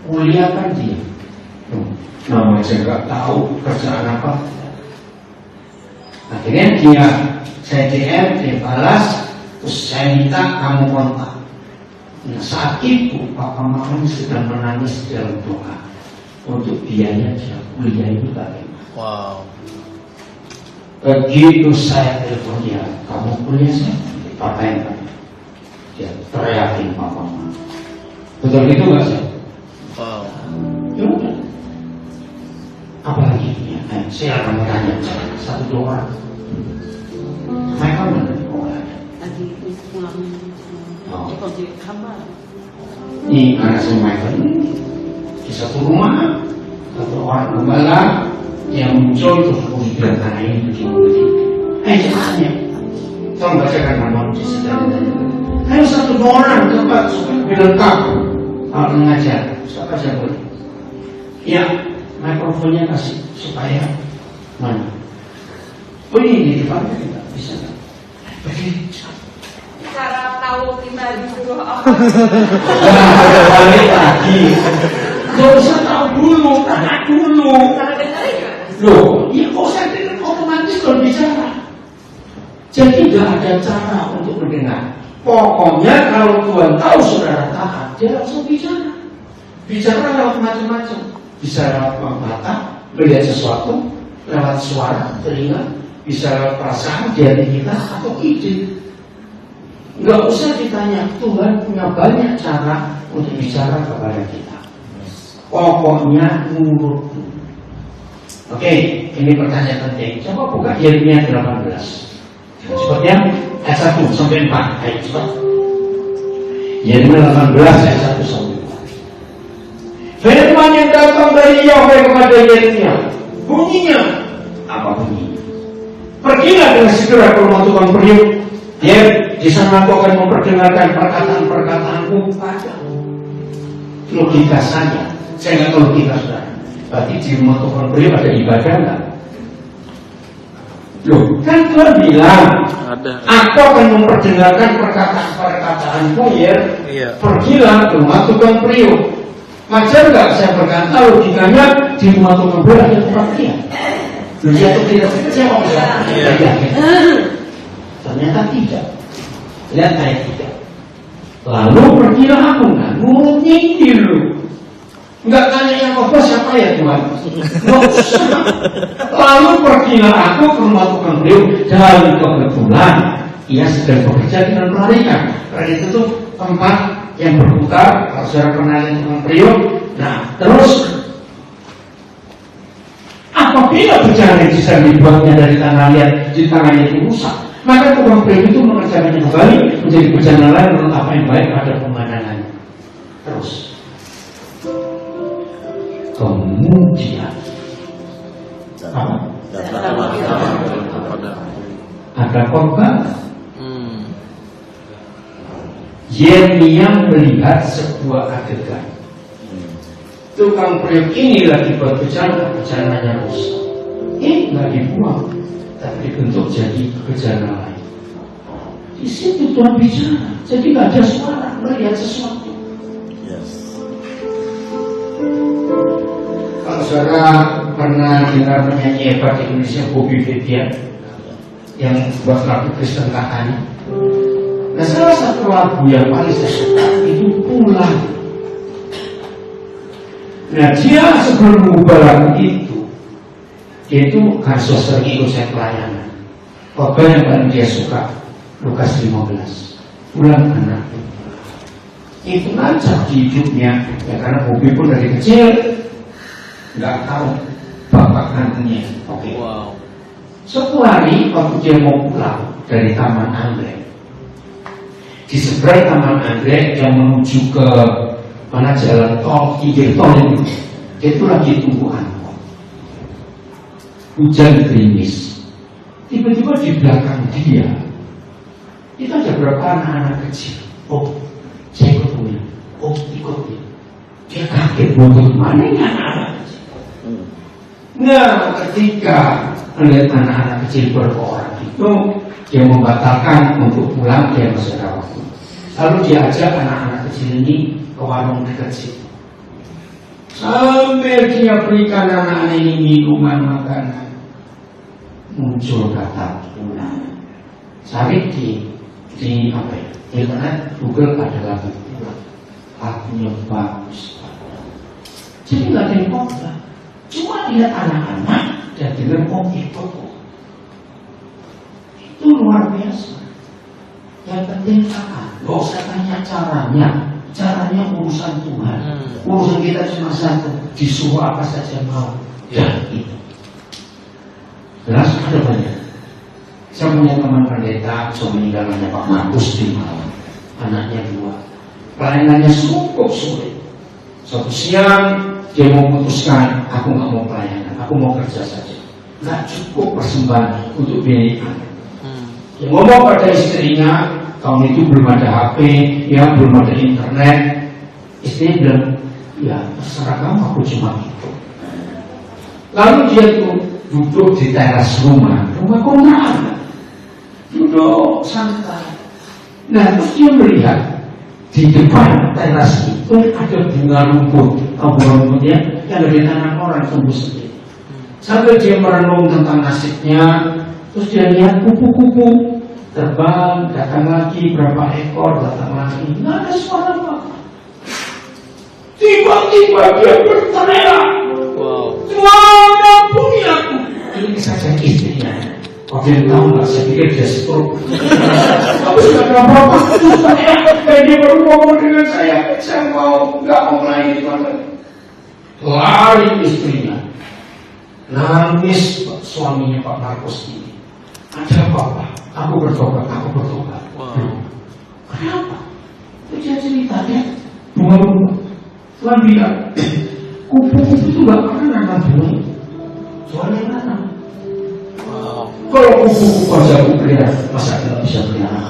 muliakan dia. Nama saya nggak tahu kerjaan apa. Akhirnya saya DM, dia balas, terus saya minta kamu kontak. Nah, saat itu Papa Mama sedang menangis dalam doa untuk biaya dia kuliah itu bagaimana. Wow. Begitu saya telepon dia, kamu kuliah sih? Patahin kan? Dia teriakin papa. Betul gitu nggak sih? Wow. Ya udah. Apalagi ya, saya akan bertanya satu dua orang. Michael mana? Oh, ada. Oh. Ini anak saya Michael ini di satu rumah, satu orang gembala yang muncul itu aku bilang tanah ini begini. Jangannya, tolong bacakan nama di sejarah. Hanya satu orang tempat bilang kamu kalau mengajar, siapa saja boleh. Ya, mikrofonnya kasih supaya mana? Oh ini di depannya tidak bisa. Begini. Cara tahu kita disuruh apa? Balik lagi. Gak usah tahu dulu, tanya dulu. Cara dengerin gimana? Loh, ya kok saya dengar otomatis kalau bicara. Jadi gak ada cara untuk mendengar. Pokoknya kalau Tuhan tahu saudara taat, dia langsung bicara. Bicara lewat macam-macam. Bisa lewat mata, melihat sesuatu, lewat suara, telinga, bisa lewat perasaan, di hati kita, atau ide. Nggak usah ditanya, Tuhan punya banyak cara untuk bicara kepada kita. Pokoknya nurut. Oke, ini pertanyaan penting. Coba buka Yeremia 18. Cepatnya ayat 1 sampai 4. Ayo cepat. Yeremia 18 ayat 1 sampai 4. Firman yang datang dari Yahweh kepada Yeremia. Bunyinya apa bunyinya? Pergilah dengan segera ke rumah tukang periuk. Dia di sana aku akan memperdengarkan perkataan-perkataanku padamu. Logika saja. Saya nggak tahu logika saudara. Berarti di rumah tukang periuk ada ibadah nggak? Loh, kan Tuhan bilang, aku akan memperdengarkan perkataan-perkataanku ya. Iya. Pergilah ke rumah tukang periuk. Wajar nggak saya berkata logikanya di rumah tukang periuk ada tempat dia? Loh, ya atau tidak? Saya mau bilang, iya. Ternyata tidak. Lihat ayat 3. Lalu pergilah aku, nurut nyindir. Enggak tanya yang apa siapa ya Tuhan. Nggak usah. Lalu pergilah aku ke rumah tukang periuk dan kebetulan ia sedang bekerja dengan pelarikan. Karena itu tuh tempat yang berputar. Kalau saudara kenalin tukang periuk. Nah terus apabila berjalan yang bisa dibuatnya dari tanah liat di tangannya itu rusak, maka tukang periuk itu mengerjakannya kembali menjadi bejana lain menurut apa yang baik pada pemandangannya. Terus kemudian apa? Ada korban. Yeremia melihat sebuah adegan. Tukang periuk ini lagi buat bejana, bejananya rusak. Nggak dibuang, tapi dibentuk jadi bejana lain. Di situ Tuhan bicara, jadi nggak ada suara, melihat sesuatu. Kalau saudara pernah dengar penyanyi hebat di Indonesia Bobby Fetian yang buat lagu Kristen Kakaknya. Nah salah satu lagu yang paling saya suka itu Pulang. Nah dia sebelum mengubah lagu itu, dia itu kasus ikut saya pelayanan. Khotbah yang paling dia suka Lukas 15. Pulang anakku. Itu lancar di hidupnya, ya karena Bobby pun dari kecil nggak tahu bapak kandungnya. Oke. Wow. Suatu hari waktu dia mau pulang dari Taman Anggrek, di seberang Taman Anggrek yang menuju ke mana jalan tol, pinggir tol itu lagi tunggu angkot. Hujan gerimis. Tiba-tiba di belakang dia itu ada beberapa anak-anak kecil. Oh, saya ikut punya. Oh, ikut dia. Dia kaget, bodoh mana ini anak-anak kecil? Nah, ketika melihat anak-anak kecil berorang itu, dia membatalkan untuk pulang, dia masih ada waktu. Lalu dia ajak anak-anak kecil ini ke warung dekat situ. Sambil dia berikan anak-anak ini minuman, makanan, muncul kata pulang. Cari di apa ya? Di internet Google ada lagu pulang. Lagunya bagus. Jadi nggak ada yang khotbah. Cuma lihat anak-anak dan dengar itu. luar biasa. Yang penting taat. Gak usah tanya caranya. Caranya urusan Tuhan. Urusan kita cuma satu, disuruh apa saja mau. Ya itu. Jelas ada banyak. Saya punya teman pendeta, suaminya namanya Pak Markus di Malang. Anaknya 2. Pelayanannya cukup sulit. Suatu siang dia mau memutuskan, aku nggak mau pelayanan, aku mau kerja saja. Nggak cukup persembahan untuk biaya anak. Dia ngomong pada istrinya, tahun itu belum ada HP, ya belum ada internet. Istrinya bilang, ya terserah kamu, aku cuma itu. Lalu dia tuh duduk di teras rumah kontrakan, duduk santai. Nah terus dia melihat di depan teras itu ada bunga rumput, bunga rumputnya yang dari tangan orang tumbuh sendiri. Sampai dia merenung tentang nasibnya, terus dia lihat kupu-kupu terbang, datang lagi berapa ekor, datang lagi, nggak ada suara apa-apa. Tiba-tiba dia berteriak, Tuhan ampuni aku. Ini saja istrinya. Kau yang tahu nggak? Saya pikir dia stroke. Tapi sudah ada apa-apa. Dan dia baru ngomong dengan saya mau nggak mau melayani Tuhan lagi. Lari istrinya, nangis suaminya Pak Markus ini. Ada apa-apa? Aku bertobat. Kenapa? Itu dia ceritanya bunga-bunga. Tuhan bilang, kupu-kupu itu gak pernah nanam bunga. Tuhan yang nanam. Kalau kupu-kupu aja aku pelihara, masa tidak bisa pelihara?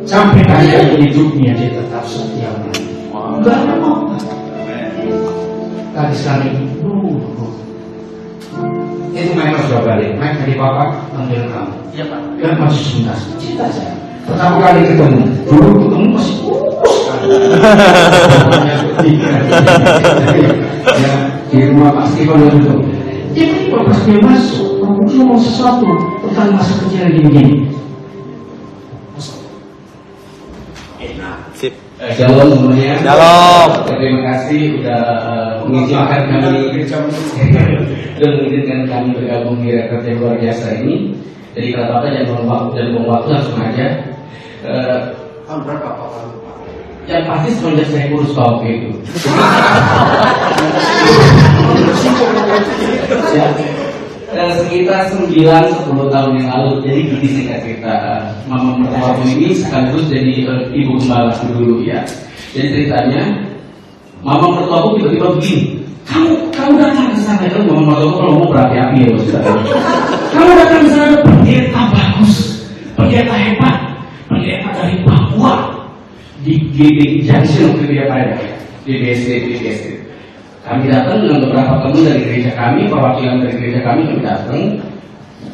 Sampai akhir hidupnya dia tetap setia. Enggak ada apa-apa. Tadi sekali itu Michael sudah balik. Mike dari papa panggil kamu. Iya pak. Ya masih sebentar. Cerita saya. Pertama kali ketemu, dulu ketemu masih kurus kan. Ya di rumah Pak Stefan itu. Jadi pas dia masuk, aku ngomong sesuatu tentang masa kecil gini. Enak. Sip. Shalom semuanya. Shalom. Terima kasih sudah mengizinkan kami bergabung di rekrut yang luar biasa ini. Jadi kalau Bapak jangan buang waktu langsung aja. Tahun berapa Pak? Yang pasti semenjak saya kurus Pak itu. Ya, sekitar 9-10 tahun yang lalu. Jadi gini singkat cerita, mama mertuaku ini sekaligus jadi ibu gembala dulu ya. Jadi ceritanya, mama mertuaku tiba-tiba begini, kamu datang ke sana itu, mama mertuaku kalau mau berapi-api ya maksudnya. Kamu datang ke sana pendeta bagus, pendeta hebat, pendeta dari Papua di GBI Junction waktu dia pada di BSD. Kami datang dengan beberapa teman dari gereja kami, perwakilan dari gereja kami datang.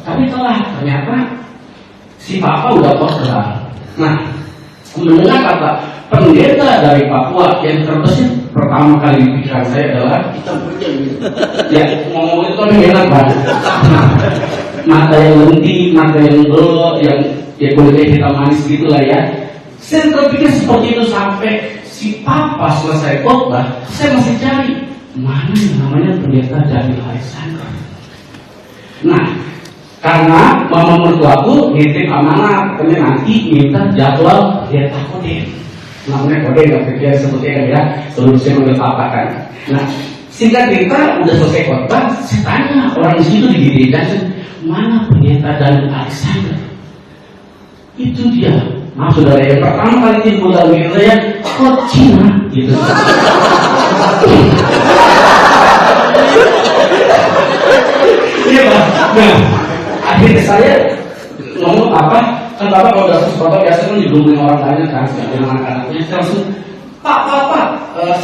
Tapi ternyata si Papa udah khotbah. Nah, mendengar kata pendeta dari Papua yang terbesit pertama kali di pikiran saya adalah kita kerja gitu. Ya ngomong itu kan enak banget. Mata yang lentik, mata yang gelap, yang ya kulitnya hitam manis gitulah ya. Saya terpikir seperti itu sampai si Papa selesai khotbah, saya masih cari mana yang namanya pendeta Daniel Alexander. Nah, karena mama mertuaku nitip amanah, katanya nanti minta jadwal pendeta Koden. Namanya Koden, nggak kerja sebutnya kan ya, sebelum saya manggil Papa kan. Nah, singkat cerita, udah selesai khotbah, saya tanya orang di situ di gereja, mana pendeta Daniel Alexander? Itu dia. Maaf saudara, yang pertama kali timbul dalam diri saya, kok Cina gitu. Iya Pak. Nah, akhirnya saya ngomong apa? Kan Bapak kalau udah sesuatu biasa kan dihubungin orang banyak kan, dengan anak-anaknya. Saya langsung, Pak,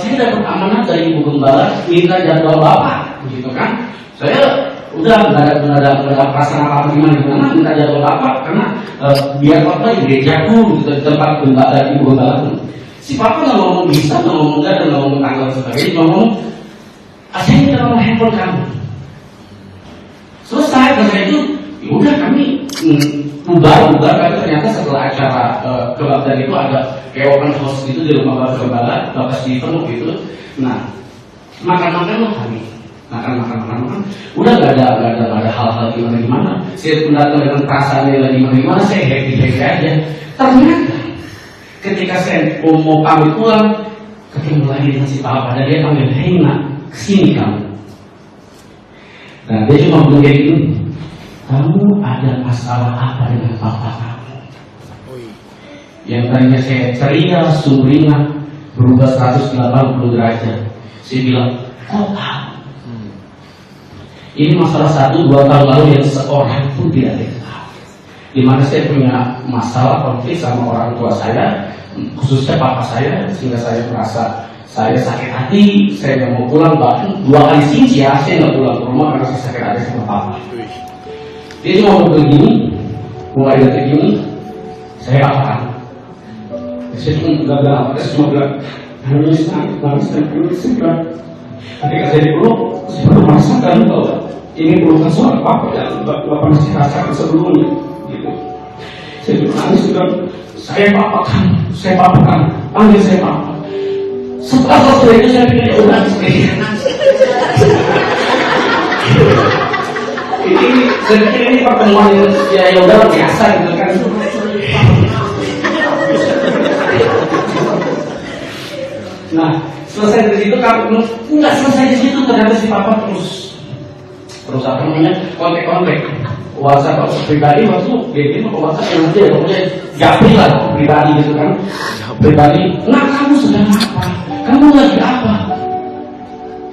saya dapat amanat dari Ibu Gembala, minta jadwal Bapak, gitu kan? Saya udah nggak ada perasaan apa gimana, minta jadwal Bapak karena biar Bapak di gerejaku, gitu, di tempat Ibu Gembala pun. Si Papa nggak ngomong bisa, nggak ngomong nggak, nggak ngomong tanggal dan sebagainya, ngomong saya minta nomor handphone kamu. Selesai karena itu, udah kami bubar, tapi ternyata setelah acara kebaktian itu ada kayak open house gitu di rumah Bapak Gembala, Bapak Stephen gitu. Nah, makan-makanlah kami. makan. Udah nggak ada hal-hal gimana. Saya pun datang dengan perasaannya lagi gimana, saya happy aja. Ternyata ketika saya mau pamit pulang, ketemu lagi dengan si papa, dan dia panggil, "Hei nak, kesini kamu." Nah dia cuma bilang kayak gini, "Kamu ada masalah apa dengan papa kamu?" Yang tadinya saya ceria, sumringah, berubah 180 derajat. Saya bilang, "Kok kamu?" Ini masalah 1-2 tahun lalu yang seorang pun tidak tahu. Dimana saya punya masalah konflik sama orang tua saya, khususnya papa saya, sehingga saya merasa saya sakit hati, saya nggak mau pulang, bahkan 2 kali sinja saya nggak pulang ke rumah karena saya sakit hati sama papa. Dia cuma mau begini, mulai detik ini, saya apakan? Saya cuma nggak bilang apa, saya cuma bilang, nangis. Ketika saya dipeluk, saya baru merasakan bahwa ini bukan soal apa yang Bapak masih rasakan sebelumnya. Gitu. Saya juga nangis juga, saya papakan, panggil saya papa. Setelah selesai itu saya pikir udah ini saya pikir ini pertemuan ya udah biasa gitu kan. Nah, selesai dari situ, kalau nggak selesai di situ, ternyata si papa terus apa namanya, kontak WhatsApp pribadi, waktu dia mau WhatsApp yang aja, pokoknya japri lah pribadi gitu kan, pribadi. Nah, kamu sedang apa? Kamu lagi apa?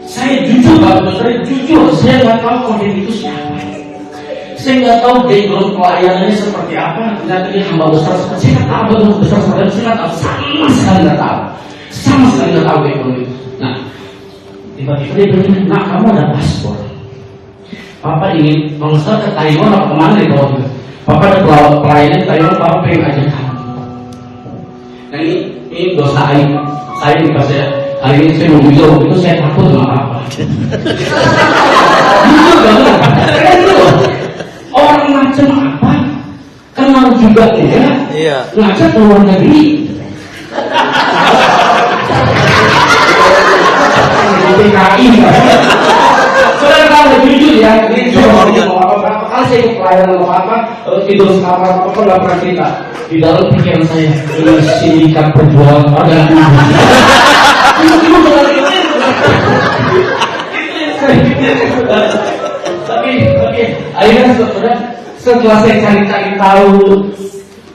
Saya jujur banget, saya nggak tahu konten itu siapa. Saya nggak tahu background pelayanannya seperti apa. Ternyata dia hamba besar, saya nggak tahu background besar seperti apa. Saya nggak tahu, sama sekali nggak tahu background itu. Nah, tiba-tiba dia bilang, "Nah, kamu ada paspor. Papa ingin bangsa ke Taiwan atau kemana di bawah itu. Papa ada pelayanan di Taiwan, Papa pengen ajak kamu." Nah ini dosa saya juga saya hari ini saya mau jujur, itu saya takut sama Papa. Jujur banget, keren loh. Orang macam apa? Kenal juga enggak? Iya. Ngajak ke luar negeri. PKI sudah kalau jujur ya, jujur berapa kali saya ikut pelayanan apa tidur sekamar apa nggak pernah cerita. Di dalam pikiran saya ini sindikat perjuangan organisasi. Tapi akhirnya setelah saya cari tahu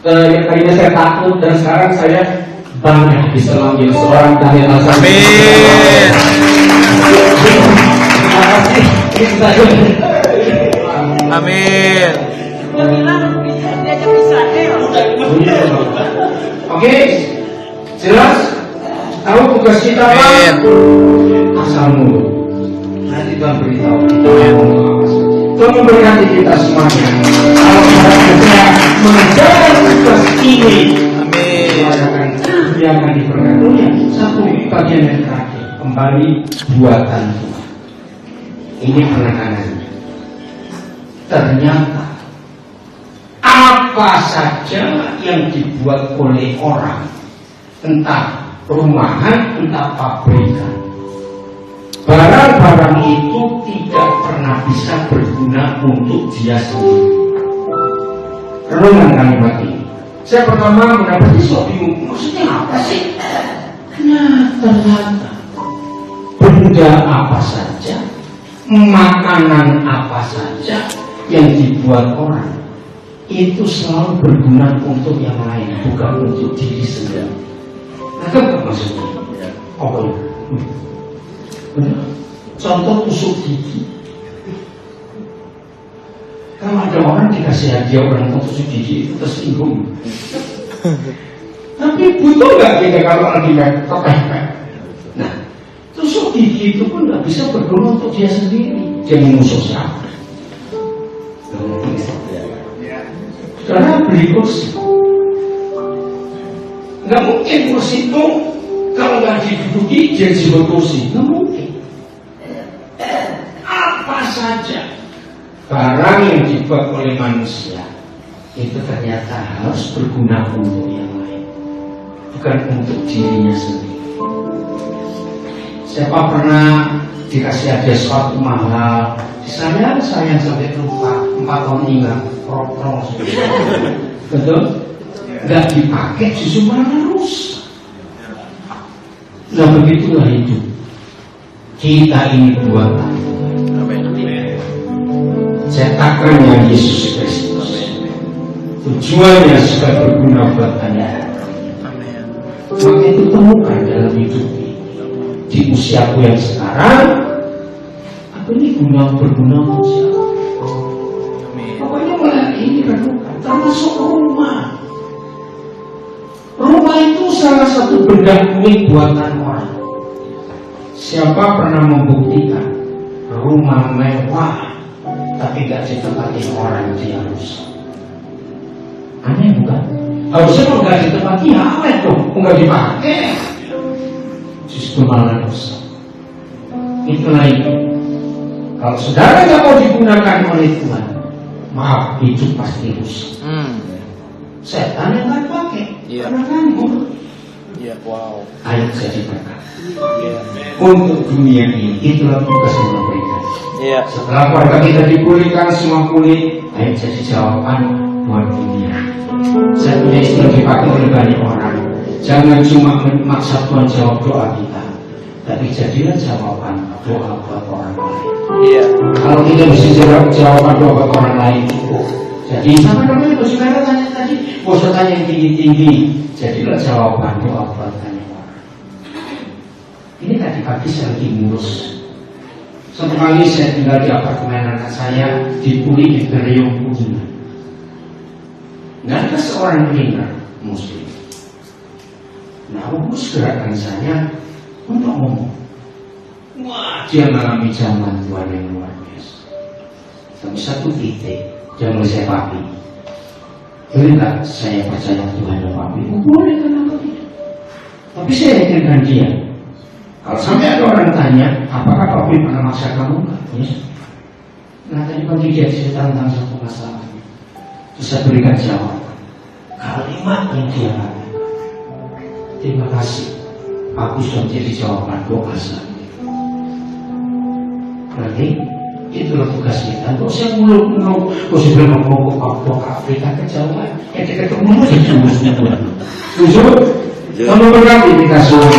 yang tadinya saya takut, dan sekarang saya bangga bisa manggil seorang Daniel Alsam. Amin. Terima kasih. Itu saja. Amin. Oke, jelas. Tahu tugas kita apa? Asalmu. Nanti Tuhan beritahu kita ngomong apa saja. Tuhan memberkati kita semuanya. Kalau kita mengerjakan tugas ini, amin. Dia akan diberkati. Satu bagian yang terakhir, kembali buatan Tuhan. Ini penekanan. Ternyata apa saja yang dibuat oleh orang, entah rumahan, entah pabrikan, barang-barang itu tidak pernah bisa berguna untuk dia sendiri. Renungan kalimat ini. Saya pertama mendapati sesuatu bingung, maksudnya apa sih? Nah, ternyata benda apa saja, makanan apa saja yang dibuat orang itu selalu berguna untuk yang lain, bukan untuk diri sendiri. Nah, apa maksudnya? Oh, benar. Contoh tusuk gigi. Kalau ada orang dikasih hadiah orang tusuk gigi itu tersinggung. Tapi butuh nggak kita kalau lagi kepepet? Nah, tusuk gigi itu pun nggak bisa berguna untuk dia sendiri. Dia musuh siapa? Karena beli kursi, nggak mungkin kursi itu kalau nggak diduduki jadi kursi, nggak mungkin. Apa saja barang yang dibuat oleh manusia itu ternyata harus berguna untuk yang lain, bukan untuk dirinya sendiri. Siapa pernah dikasih hadiah sesuatu mahal? Saya sampai lupa 4 tahun ingat protong. Betul? Nggak dipakai justru malah rusak. Nah begitulah hidup. Kita ini buatan cetakannya Yesus Kristus. Tujuannya supaya berguna buat Anda. Maka itu temukan dalam hidup ini. Di usiaku yang sekarang, aku ini berguna untuk siapa? Pokoknya mulai ini renungkan, termasuk rumah. Rumah itu salah satu benda unik buatan orang. Siapa pernah membuktikan rumah mewah tapi gak ditempati orang dia rusak? Aneh bukan? Harusnya kalau gak ditempati awet dong, nggak dipakai. Justru malah rusak. Itulah itu. Kalau saudara gak mau digunakan oleh Tuhan, maaf, hidup pasti rusak. Setan yang gak pakai, karena nganggur. Wow. Ayo jadi berkat. Untuk dunia ini, itulah tugas yang memberikan. Setelah keluarga kita dipulihkan semua pulih, ayo jadi jawaban buat dunia. Saya punya istilah dipakai oleh banyak orang. Jangan cuma memaksa Tuhan jawab doa kita, tapi jadilah jawaban doa buat orang lain. Kalau kita bisa jawab jawaban doa buat orang lain cukup. Jadi sama namanya kalau saudara tanya tadi, mau tanya yang tinggi-tinggi, jadilah jawaban doa buat banyak orang. Ini tadi pagi saya lagi ngurus. Satu kali saya tinggal di apartemen anak saya di Puri di Beriong Kuningan. Nggak ada seorang cleaner muslim. Nah, fokus gerakan saya untuk ngomong. Wah, dia mengalami zaman Tuhan yang luar biasa. Tapi satu titik, dia mulai saya papi. Boleh tak saya percaya Tuhan dan papi? Boleh, kenapa tidak? Tapi saya yakinkan dia. Kalau sampai ada orang tanya, apakah papi pernah maksa kamu? Enggak, ya. Nah, tadi pagi dia cerita tentang satu masalah. Terus saya berikan jawaban. Kalimat yang dia katakan. Terima kasih, aku sudah menjadi jawaban doa saya. Berarti itulah tugas kita. Untuk saya muluk-muluk, kok sudah ngomong ke Papua, ke Afrika, kejauhan. Yang kita ketemu aja semua. Tujuh, kamu berkati kita semua.